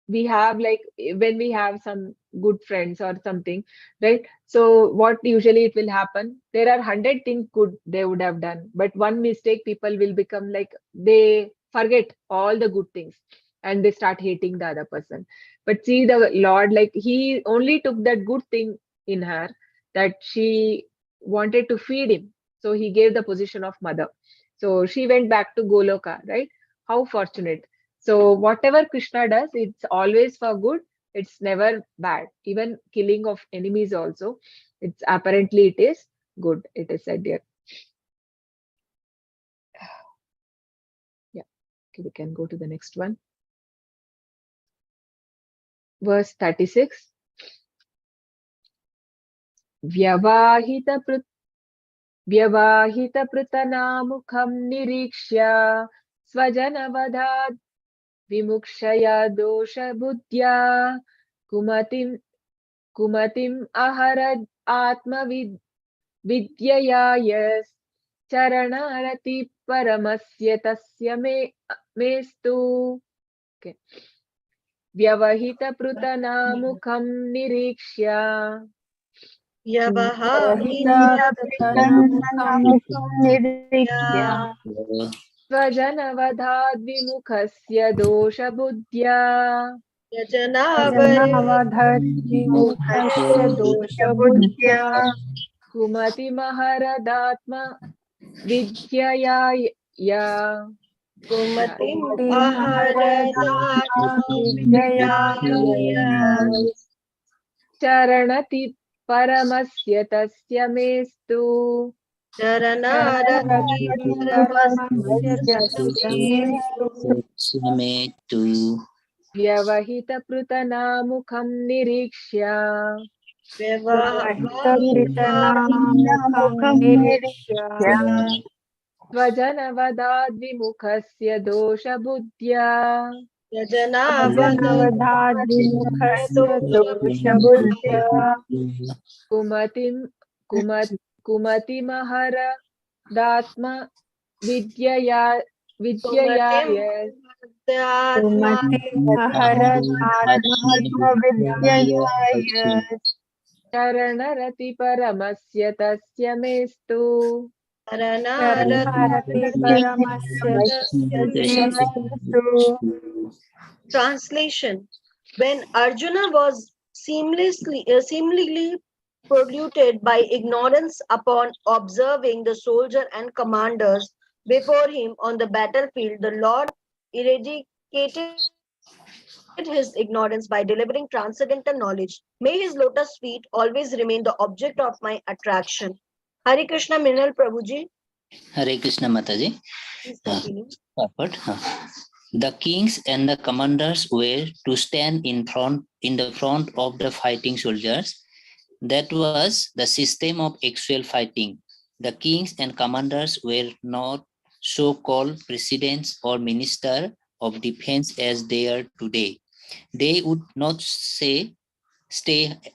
S1: we have, like, when we have some good friends or something, right? So what usually it will happen, there are 100 things good they would have done, but one mistake, people will become like, they forget all the good things and they start hating the other person. But see, the Lord, like, he only took that good thing in her, that she wanted to feed him, so he gave the position of mother. So she went back to Goloka, right? How fortunate. So whatever Krishna does, it's always for good. It's never bad. Even killing of enemies also, it's apparently it is good. It is said here. Yeah. Okay, we can go to the next one. Verse 36. Vyavahita pritanamukham nirikshya svajanavadhat vimukshaya dosha buddhya kumatim aharad atma vidyaya yas charanarati paramasya tasya mestu. Okay. Vyavahita prutanamukham nirikshya Svajanavadhat vimukhasya dosha buddhya kumati maharadatma vidyaya ya.
S2: Kumatim
S3: Vidyaya
S1: Charanati paramasya tasya mestu
S2: Charanarati
S6: me to
S1: Vyavahita prutanamukham nirikshya Svajanavadadvimukhasya dosha buddhya Kumatim kumat kumatimahara datma vidyaya yes Charanarati paramasya tasya mestu
S2: Translation. When Arjuna was seemingly polluted by ignorance upon observing the soldier and commanders before him on the battlefield, the Lord eradicated his ignorance by delivering transcendental knowledge. May his lotus feet always remain the object of my attraction. Hare Krishna Minal Prabhuji.
S6: Hare Krishna Mataji.
S2: Please continue.
S6: The kings and the commanders were to stand in the front of the fighting soldiers. That was the system of actual fighting. The kings and commanders were not so-called presidents or minister of defense as they are today. They would not stay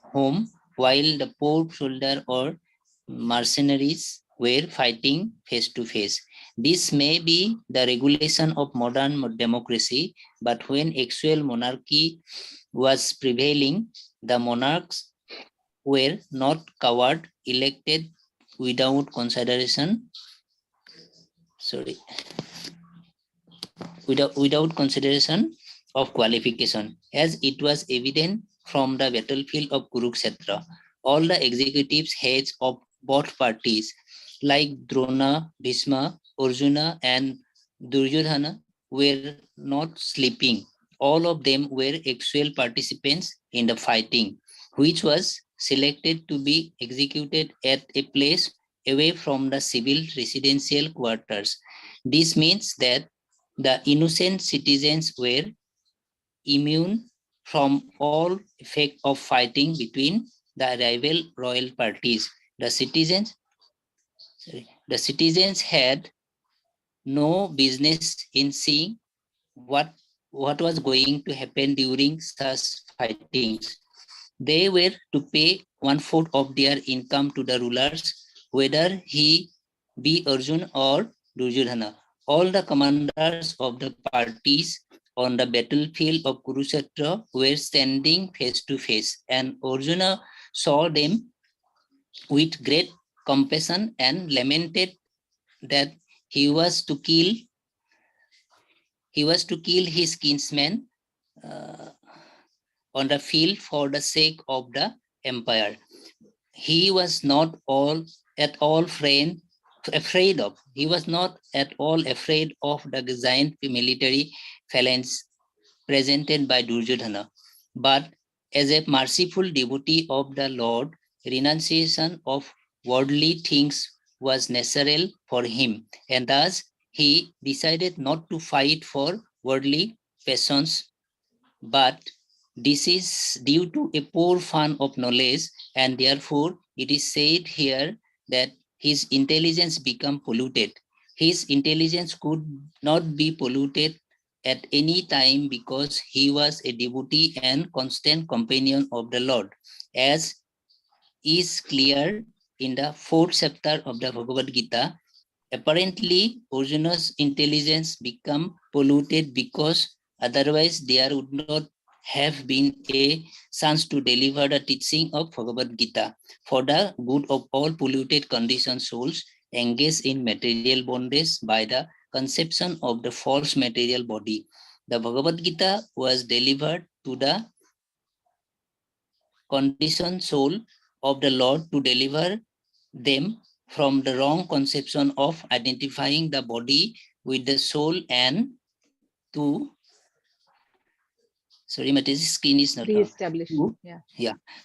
S6: home while the poor soldier or mercenaries were fighting face to face. This may be the regulation of modern democracy, but when actual monarchy was prevailing, the monarchs were not coward, elected without consideration. Without consideration of qualification, as it was evident from the battlefield of Kurukshetra. All the executives heads of both parties, like Drona, Bhishma, Arjuna, and Duryodhana, were not sleeping. All of them were actual participants in the fighting, which was selected to be executed at a place away from the civil residential quarters. This means that the innocent citizens were immune from all effect of fighting between the rival royal parties. The citizens had no business in seeing what was going to happen during such fightings. They were to pay 1/4 of their income to the rulers, whether he be Arjun or Duryodhana. All the commanders of the parties on the battlefield of Kurukshetra were standing face to face, and Arjuna saw them with great compassion and lamented that he was to kill his kinsman on the field for the sake of the empire. He was not at all afraid of the giant military phalanx presented by Duryodhana, but as a merciful devotee of the Lord, renunciation of worldly things was necessary for him, and thus he decided not to fight for worldly passions, but this is due to a poor fund of knowledge, and therefore it is said here that his intelligence became polluted. His intelligence could not be polluted at any time because he was a devotee and constant companion of the Lord, as is clear in the 4th chapter of the Bhagavad Gita. Apparently, Arjuna's intelligence became polluted because otherwise there would not have been a chance to deliver the teaching of Bhagavad Gita for the good of all polluted conditioned souls engaged in material bondage by the conception of the false material body. The Bhagavad Gita was delivered to the conditioned soul of the Lord to deliver them from the wrong conception of identifying the body with the soul and to, sorry, Mataji, screen is not on.
S1: Re-establish.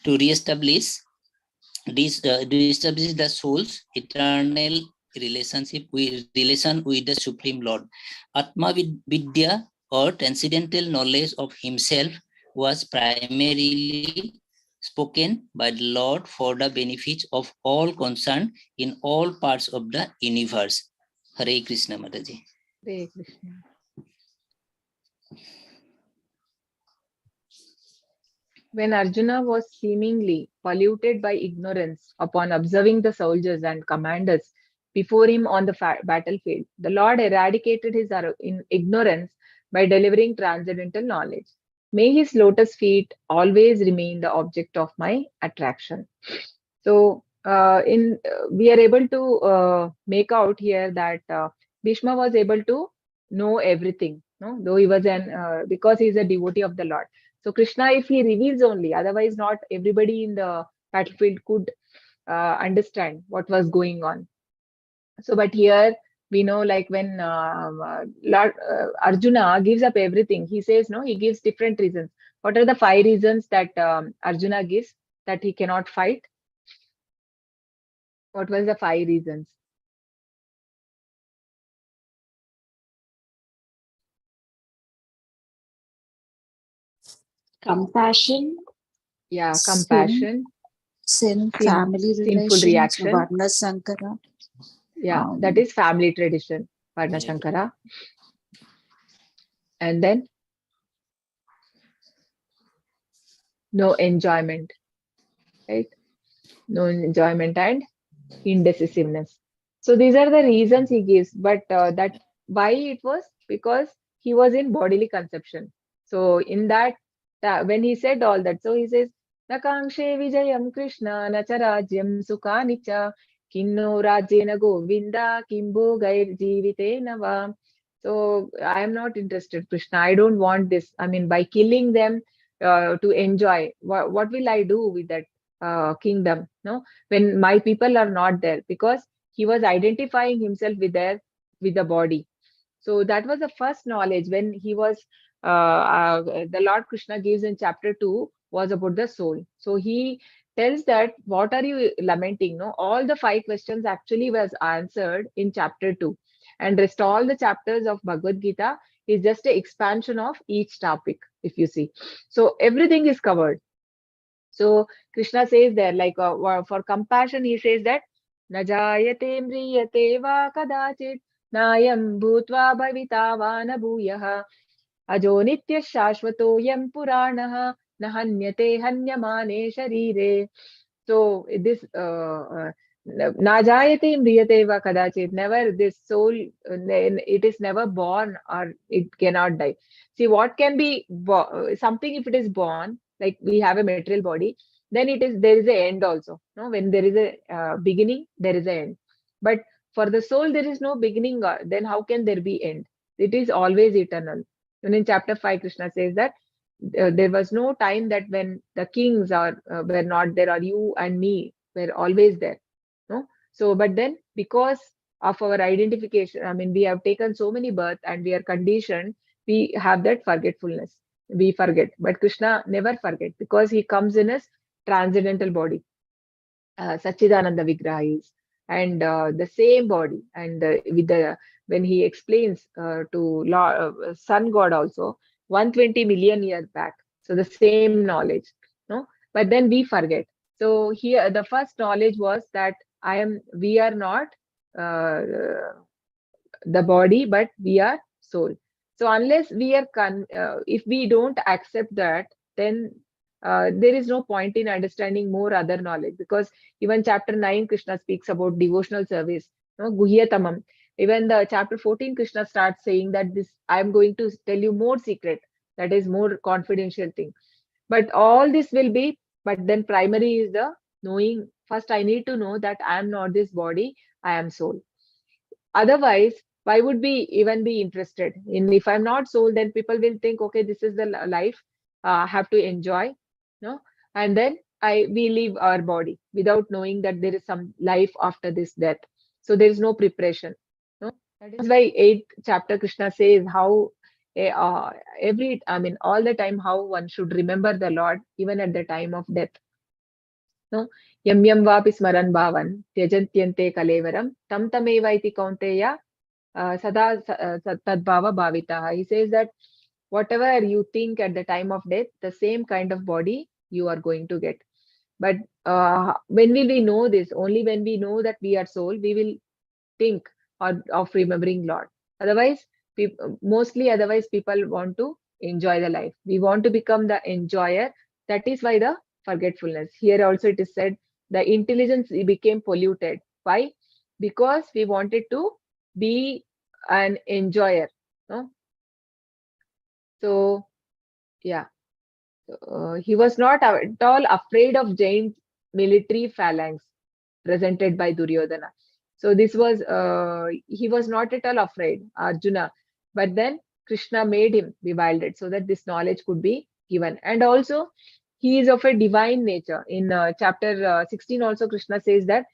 S6: To re-establish the soul's eternal relation with the Supreme Lord. Atma Vidya, or transcendental knowledge of himself, was primarily spoken by the Lord for the benefit of all concerned in all parts of the universe. Hare Krishna, Mataji.
S1: Hare Krishna. When Arjuna was seemingly polluted by ignorance upon observing the soldiers and commanders before him on the battlefield, the Lord eradicated his ignorance by delivering transcendental knowledge. May his lotus feet always remain the object of my attraction. So, we are able to make out here that Bhishma was able to know everything, no? Though he was because he is a devotee of the Lord. So Krishna, if he reveals only, otherwise not everybody in the battlefield could understand what was going on. So, but here we know, like when Lord Arjuna gives up everything, he says, no, he gives different reasons. What are the 5 reasons that Arjuna gives that he cannot fight? What was the 5 reasons?
S5: Compassion,
S1: Yeah,
S5: Sin.
S1: compassion,
S5: sin, family
S1: sinful
S5: relations,
S1: reaction.
S5: Varna Sankara.
S1: Yeah, that is family tradition, Varna Sankara. And then no enjoyment, right? No enjoyment and indecisiveness. So these are the reasons he gives, but that why it was because he was in bodily conception. So in that, when he said all that, so he says, "Na kangshe vijayam Krishna, na cha rajyam sukani cha, kinno rajyena govinda, kimbo gair jivitena va." So I am not interested, Krishna. I don't want this. I mean, by killing them to enjoy, what will I do with that kingdom? No, when my people are not there, because he was identifying himself with the body. So that was the first knowledge when he was the Lord Krishna gives in chapter 2 was about the soul. So he tells that what are you lamenting? No, all the 5 questions actually was answered in chapter 2, and rest all the chapters of Bhagavad Gita is just an expansion of each topic, if you see. So everything is covered. So Krishna says there, like for compassion, he says that Najayate mriyate va kadachit nayam bhutva bhavita va na bhuyah ajo nitya shashvato yam puranaha nahanyate hanyamane sharire. So this Najayate mriyate va kadachit, never this soul, it is never born or it cannot die. See, what can be something if it is born, like we have a material body, then there is a end also. No, when there is a beginning, there is a end. But for the soul, there is no beginning. Then how can there be end? It is always eternal. And in chapter 5, Krishna says that there was no time that when the kings were not there, or you and me were always there. No, so but then because of our identification, I mean, we have taken so many births and we are conditioned, we have that forgetfulness. We forget, but Krishna never forget because he comes in his transcendental body. Sachidananda Vigraha is, and the same body, and with the when he explains to Sun God also 120 million years back. So the same knowledge, no, but then we forget. So here the first knowledge was that we are not uh, the body, but we are soul. So unless we are if we don't accept that, then there is no point in understanding more other knowledge, because even chapter 9 Krishna speaks about devotional service, no, guhyatamam. Even the chapter 14 Krishna starts saying that this I am going to tell you more secret, that is more confidential thing. But all this will be, but then primary is the knowing. First I need to know that I am not this body, I am soul. Otherwise, why would we even be interested in? If I'm not soul, then people will think, okay, this is the life I have to enjoy, no, and then we leave our body without knowing that there is some life after this death. So there is no preparation, no, That is why 8th chapter Krishna says how all the time how one should remember the Lord even at the time of death. No, yam yam vapi smaran bhavan tyajantyante kalevaram tam tameva iti kaunteya sada tadbhava bhavitaha. He says that whatever you think at the time of death, the same kind of body you are going to get. But when we know this, only when we know that we are soul, we will think of remembering Lord. Otherwise, mostly otherwise people want to enjoy the life. We want to become the enjoyer. That is why the forgetfulness. Here also it is said the intelligence became polluted. Why? Because we wanted to be an enjoyer. No? So yeah, he was not at all afraid of giant military phalanx presented by Duryodhana. So this was, he was not at all afraid, Arjuna. But then Krishna made him bewildered so that this knowledge could be given. And also, he is of a divine nature. In chapter 16 also, Krishna says that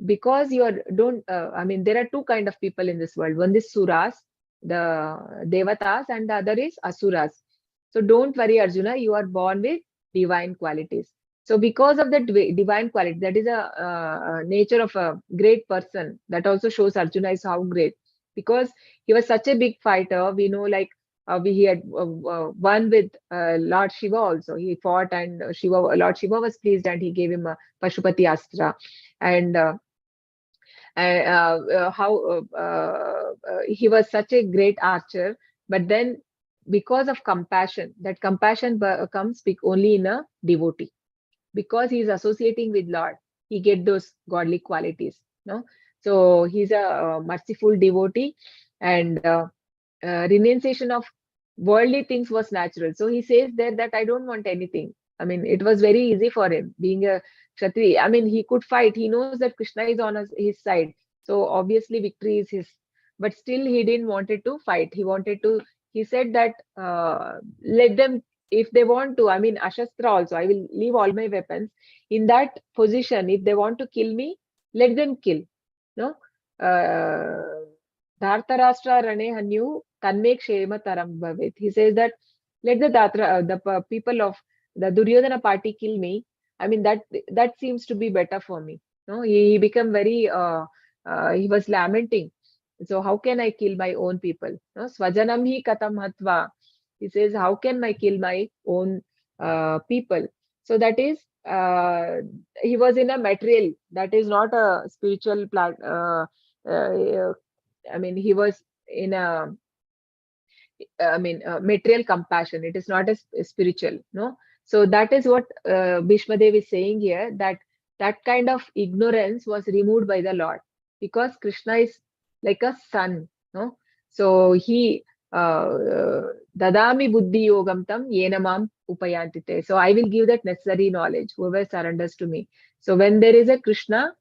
S1: because you are, there are two kind of people in this world. One is Suras, the Devatas, and the other is Asuras. So don't worry, Arjuna, you are born with divine qualities. So because of that divine quality, that is a nature of a great person. That also shows Arjuna is how great. Because he was such a big fighter, we know like he had won with Lord Shiva also. He fought and Lord Shiva was pleased and he gave him a Pashupati Astra. And he was such a great archer, but then because of compassion, that compassion comes only in a devotee. Because he is associating with Lord, he get those godly qualities. No, so he's a merciful devotee, and renunciation of worldly things was natural. So he says there that I don't want anything. I mean, it was very easy for him being a Kshatriya. I mean, he could fight. He knows that Krishna is on his side. So obviously victory is his. But still he didn't wanted to fight. He said that let them, if they want to, I mean, Ashastra also, I will leave all my weapons. In that position, if they want to kill me, let them kill. No? Dhartarashtra Rane Hanyu Tanme Kshema Taram Bhavet. He says that let the people of the Duryodhana party kill me. I mean, that seems to be better for me. No, he became very he was lamenting. So how can I kill my own people? No, Swajanam hi katam hatva. He says, how can I kill my own people? So that is, he was in a material, that is not a spiritual I mean, he was in a, material compassion. It is not a spiritual, no. So that is what Bhishma Dev is saying here, that kind of ignorance was removed by the Lord, because Krishna is like a sun, no. So he dadami buddhi yogam tam yenamam upayantite. So I will give that necessary knowledge, whoever surrenders to me. So when there is a Krishna,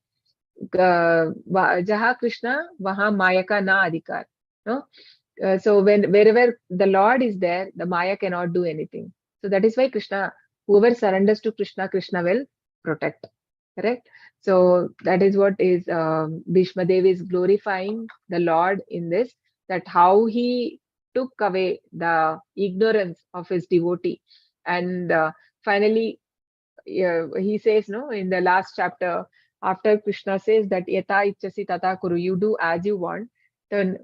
S1: jaha Krishna, waha maya ka na adhikar, no. So wherever the Lord is there, the Maya cannot do anything. So that is why Krishna, whoever surrenders to Krishna, Krishna will protect. Correct? So that is what is Bhishma Dev is glorifying the Lord in this, that how he took away the ignorance of his devotee. And finally, he says, no, in the last chapter, after Krishna says that yata ichasi tata kuru, you do as you want, then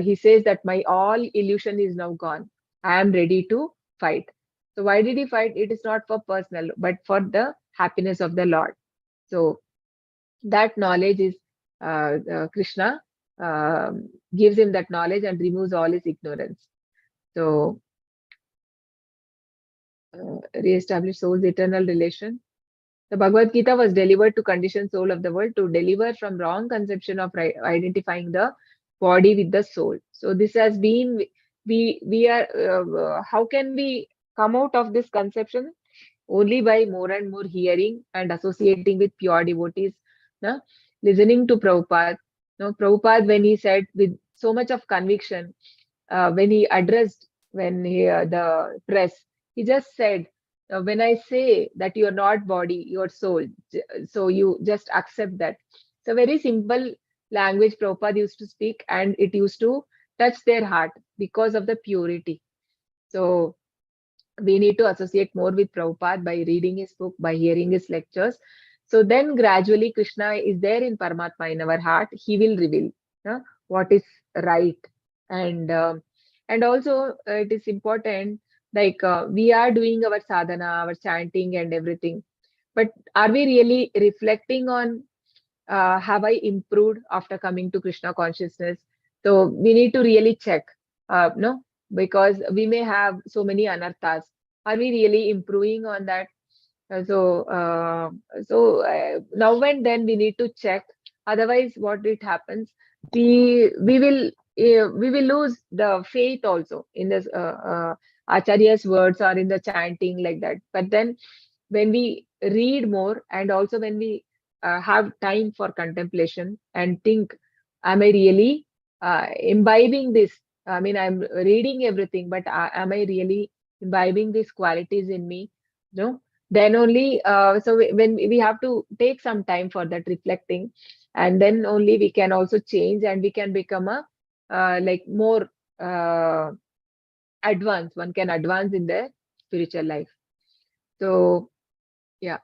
S1: he says that my all illusion is now gone. I am ready to fight. So why did he fight? It is not for personal, but for the happiness of the Lord. So that knowledge is Krishna gives him that knowledge and removes all his ignorance. So re-establish soul's eternal relation. The Bhagavad Gita was delivered to conditioned soul of the world to deliver from wrong conception of identifying the body with the soul. So this has been, we are, how can we come out of this conception? Only by more and more hearing and associating with pure devotees, no? Listening to Prabhupada. No? Prabhupada, when he said with so much of conviction, when he addressed the press, he just said, when I say that you are not body, you are soul, so you just accept that. So very simple language Prabhupada used to speak, and it used to touch their heart because of the purity. So we need to associate more with Prabhupada by reading his book, by hearing his lectures. So then gradually Krishna is there in Paramatma in our heart. He will reveal what is right. And also it is important, like we are doing our sadhana, our chanting and everything. But are we really reflecting on have I improved after coming to Krishna consciousness? So we need to really check, no, because we may have so many anarthas. Are we really improving on that? Now and then we need to check. Otherwise, what it happens, we will lose the faith also in this Acharya's words or in the chanting like that. But then when we read more, and also when we have time for contemplation and think, am I really imbibing this? I mean, I'm reading everything, but am I really imbibing these qualities in me? No, then only when we have to take some time for that reflecting, and then only we can also change, and we can become a like more advanced. One can advance in their spiritual life. So yeah.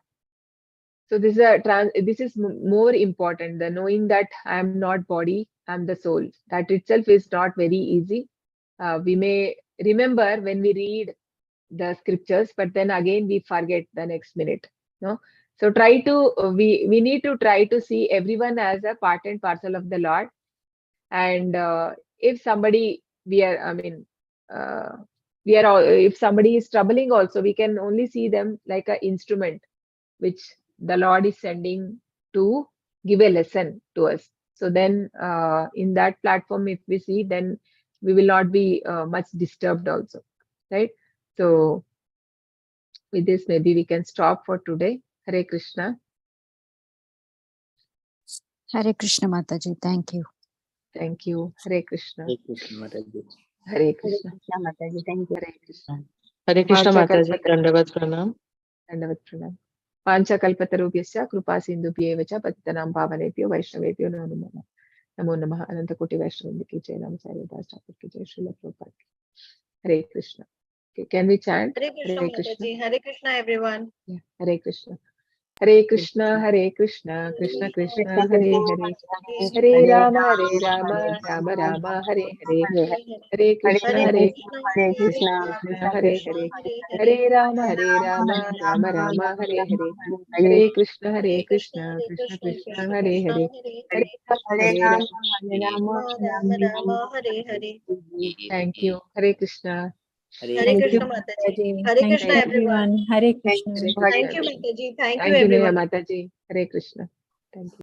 S1: So this is more important, the knowing that I am not body, I am the soul. That itself is not very easy. We may remember when we read the scriptures, but then again we forget the next minute. No, so try to we need to try to see everyone as a part and parcel of the Lord. And if somebody we are, I mean, we are all, if somebody is troubling also, we can only see them like an instrument which the Lord is sending to give a lesson to us. So then in that platform, if we see, then we will not be much disturbed also, right? So with this, maybe we can stop for today. Hare Krishna.
S5: Hare Krishna Mataji. Thank you.
S1: Thank you. Hare Krishna.
S6: Hare Krishna Mataji.
S1: Hare Krishna.
S4: Mataji, thank you.
S1: Hare Krishna.
S7: Hare Krishna Mataji,
S1: Panchakalpata-
S7: Dandavat Pranam.
S1: Dandavat pranam. Panchakalpatarubhyascha कृपा सिन्धुभ्येव च पतितनां पावनेभ्यो वैष्णवेभ्यो नमो नमः. नमो नमः. अनंत कोटि वैष्णव की जय. नमः साईदास ठाकुर की जय. श्रील प्रभुपाद की. Hare Krishna. Okay, can we chant?
S2: Hare Krishna Mataji. Hare Krishna everyone.
S1: Yeah. Hare Krishna. Hare Krishna, Hare Krishna, Krishna Krishna, Hare Hare, Hare Rama, Rama Rama, Hare Hare, Hare Krishna, Hare Krishna, Hare Hare, Hare Rama, Rama Rama, Hare Hare, Hare Krishna, Krishna Krishna, Hare Hare, Hare Rama,
S2: Rama Rama, Hare Hare.
S1: Thank you. Hare Krishna.
S2: Hare
S3: Thank
S2: Krishna
S3: you,
S2: Mataji.
S3: Mataji.
S2: Hare
S3: Thank
S2: Krishna
S3: you,
S2: everyone.
S3: everyone. Hare Krishna.
S1: Hare Krishna.
S2: Thank you Mataji. Thank you
S1: Thank you,
S2: everyone.
S1: Neha Mataji. Hare Krishna. Thank you.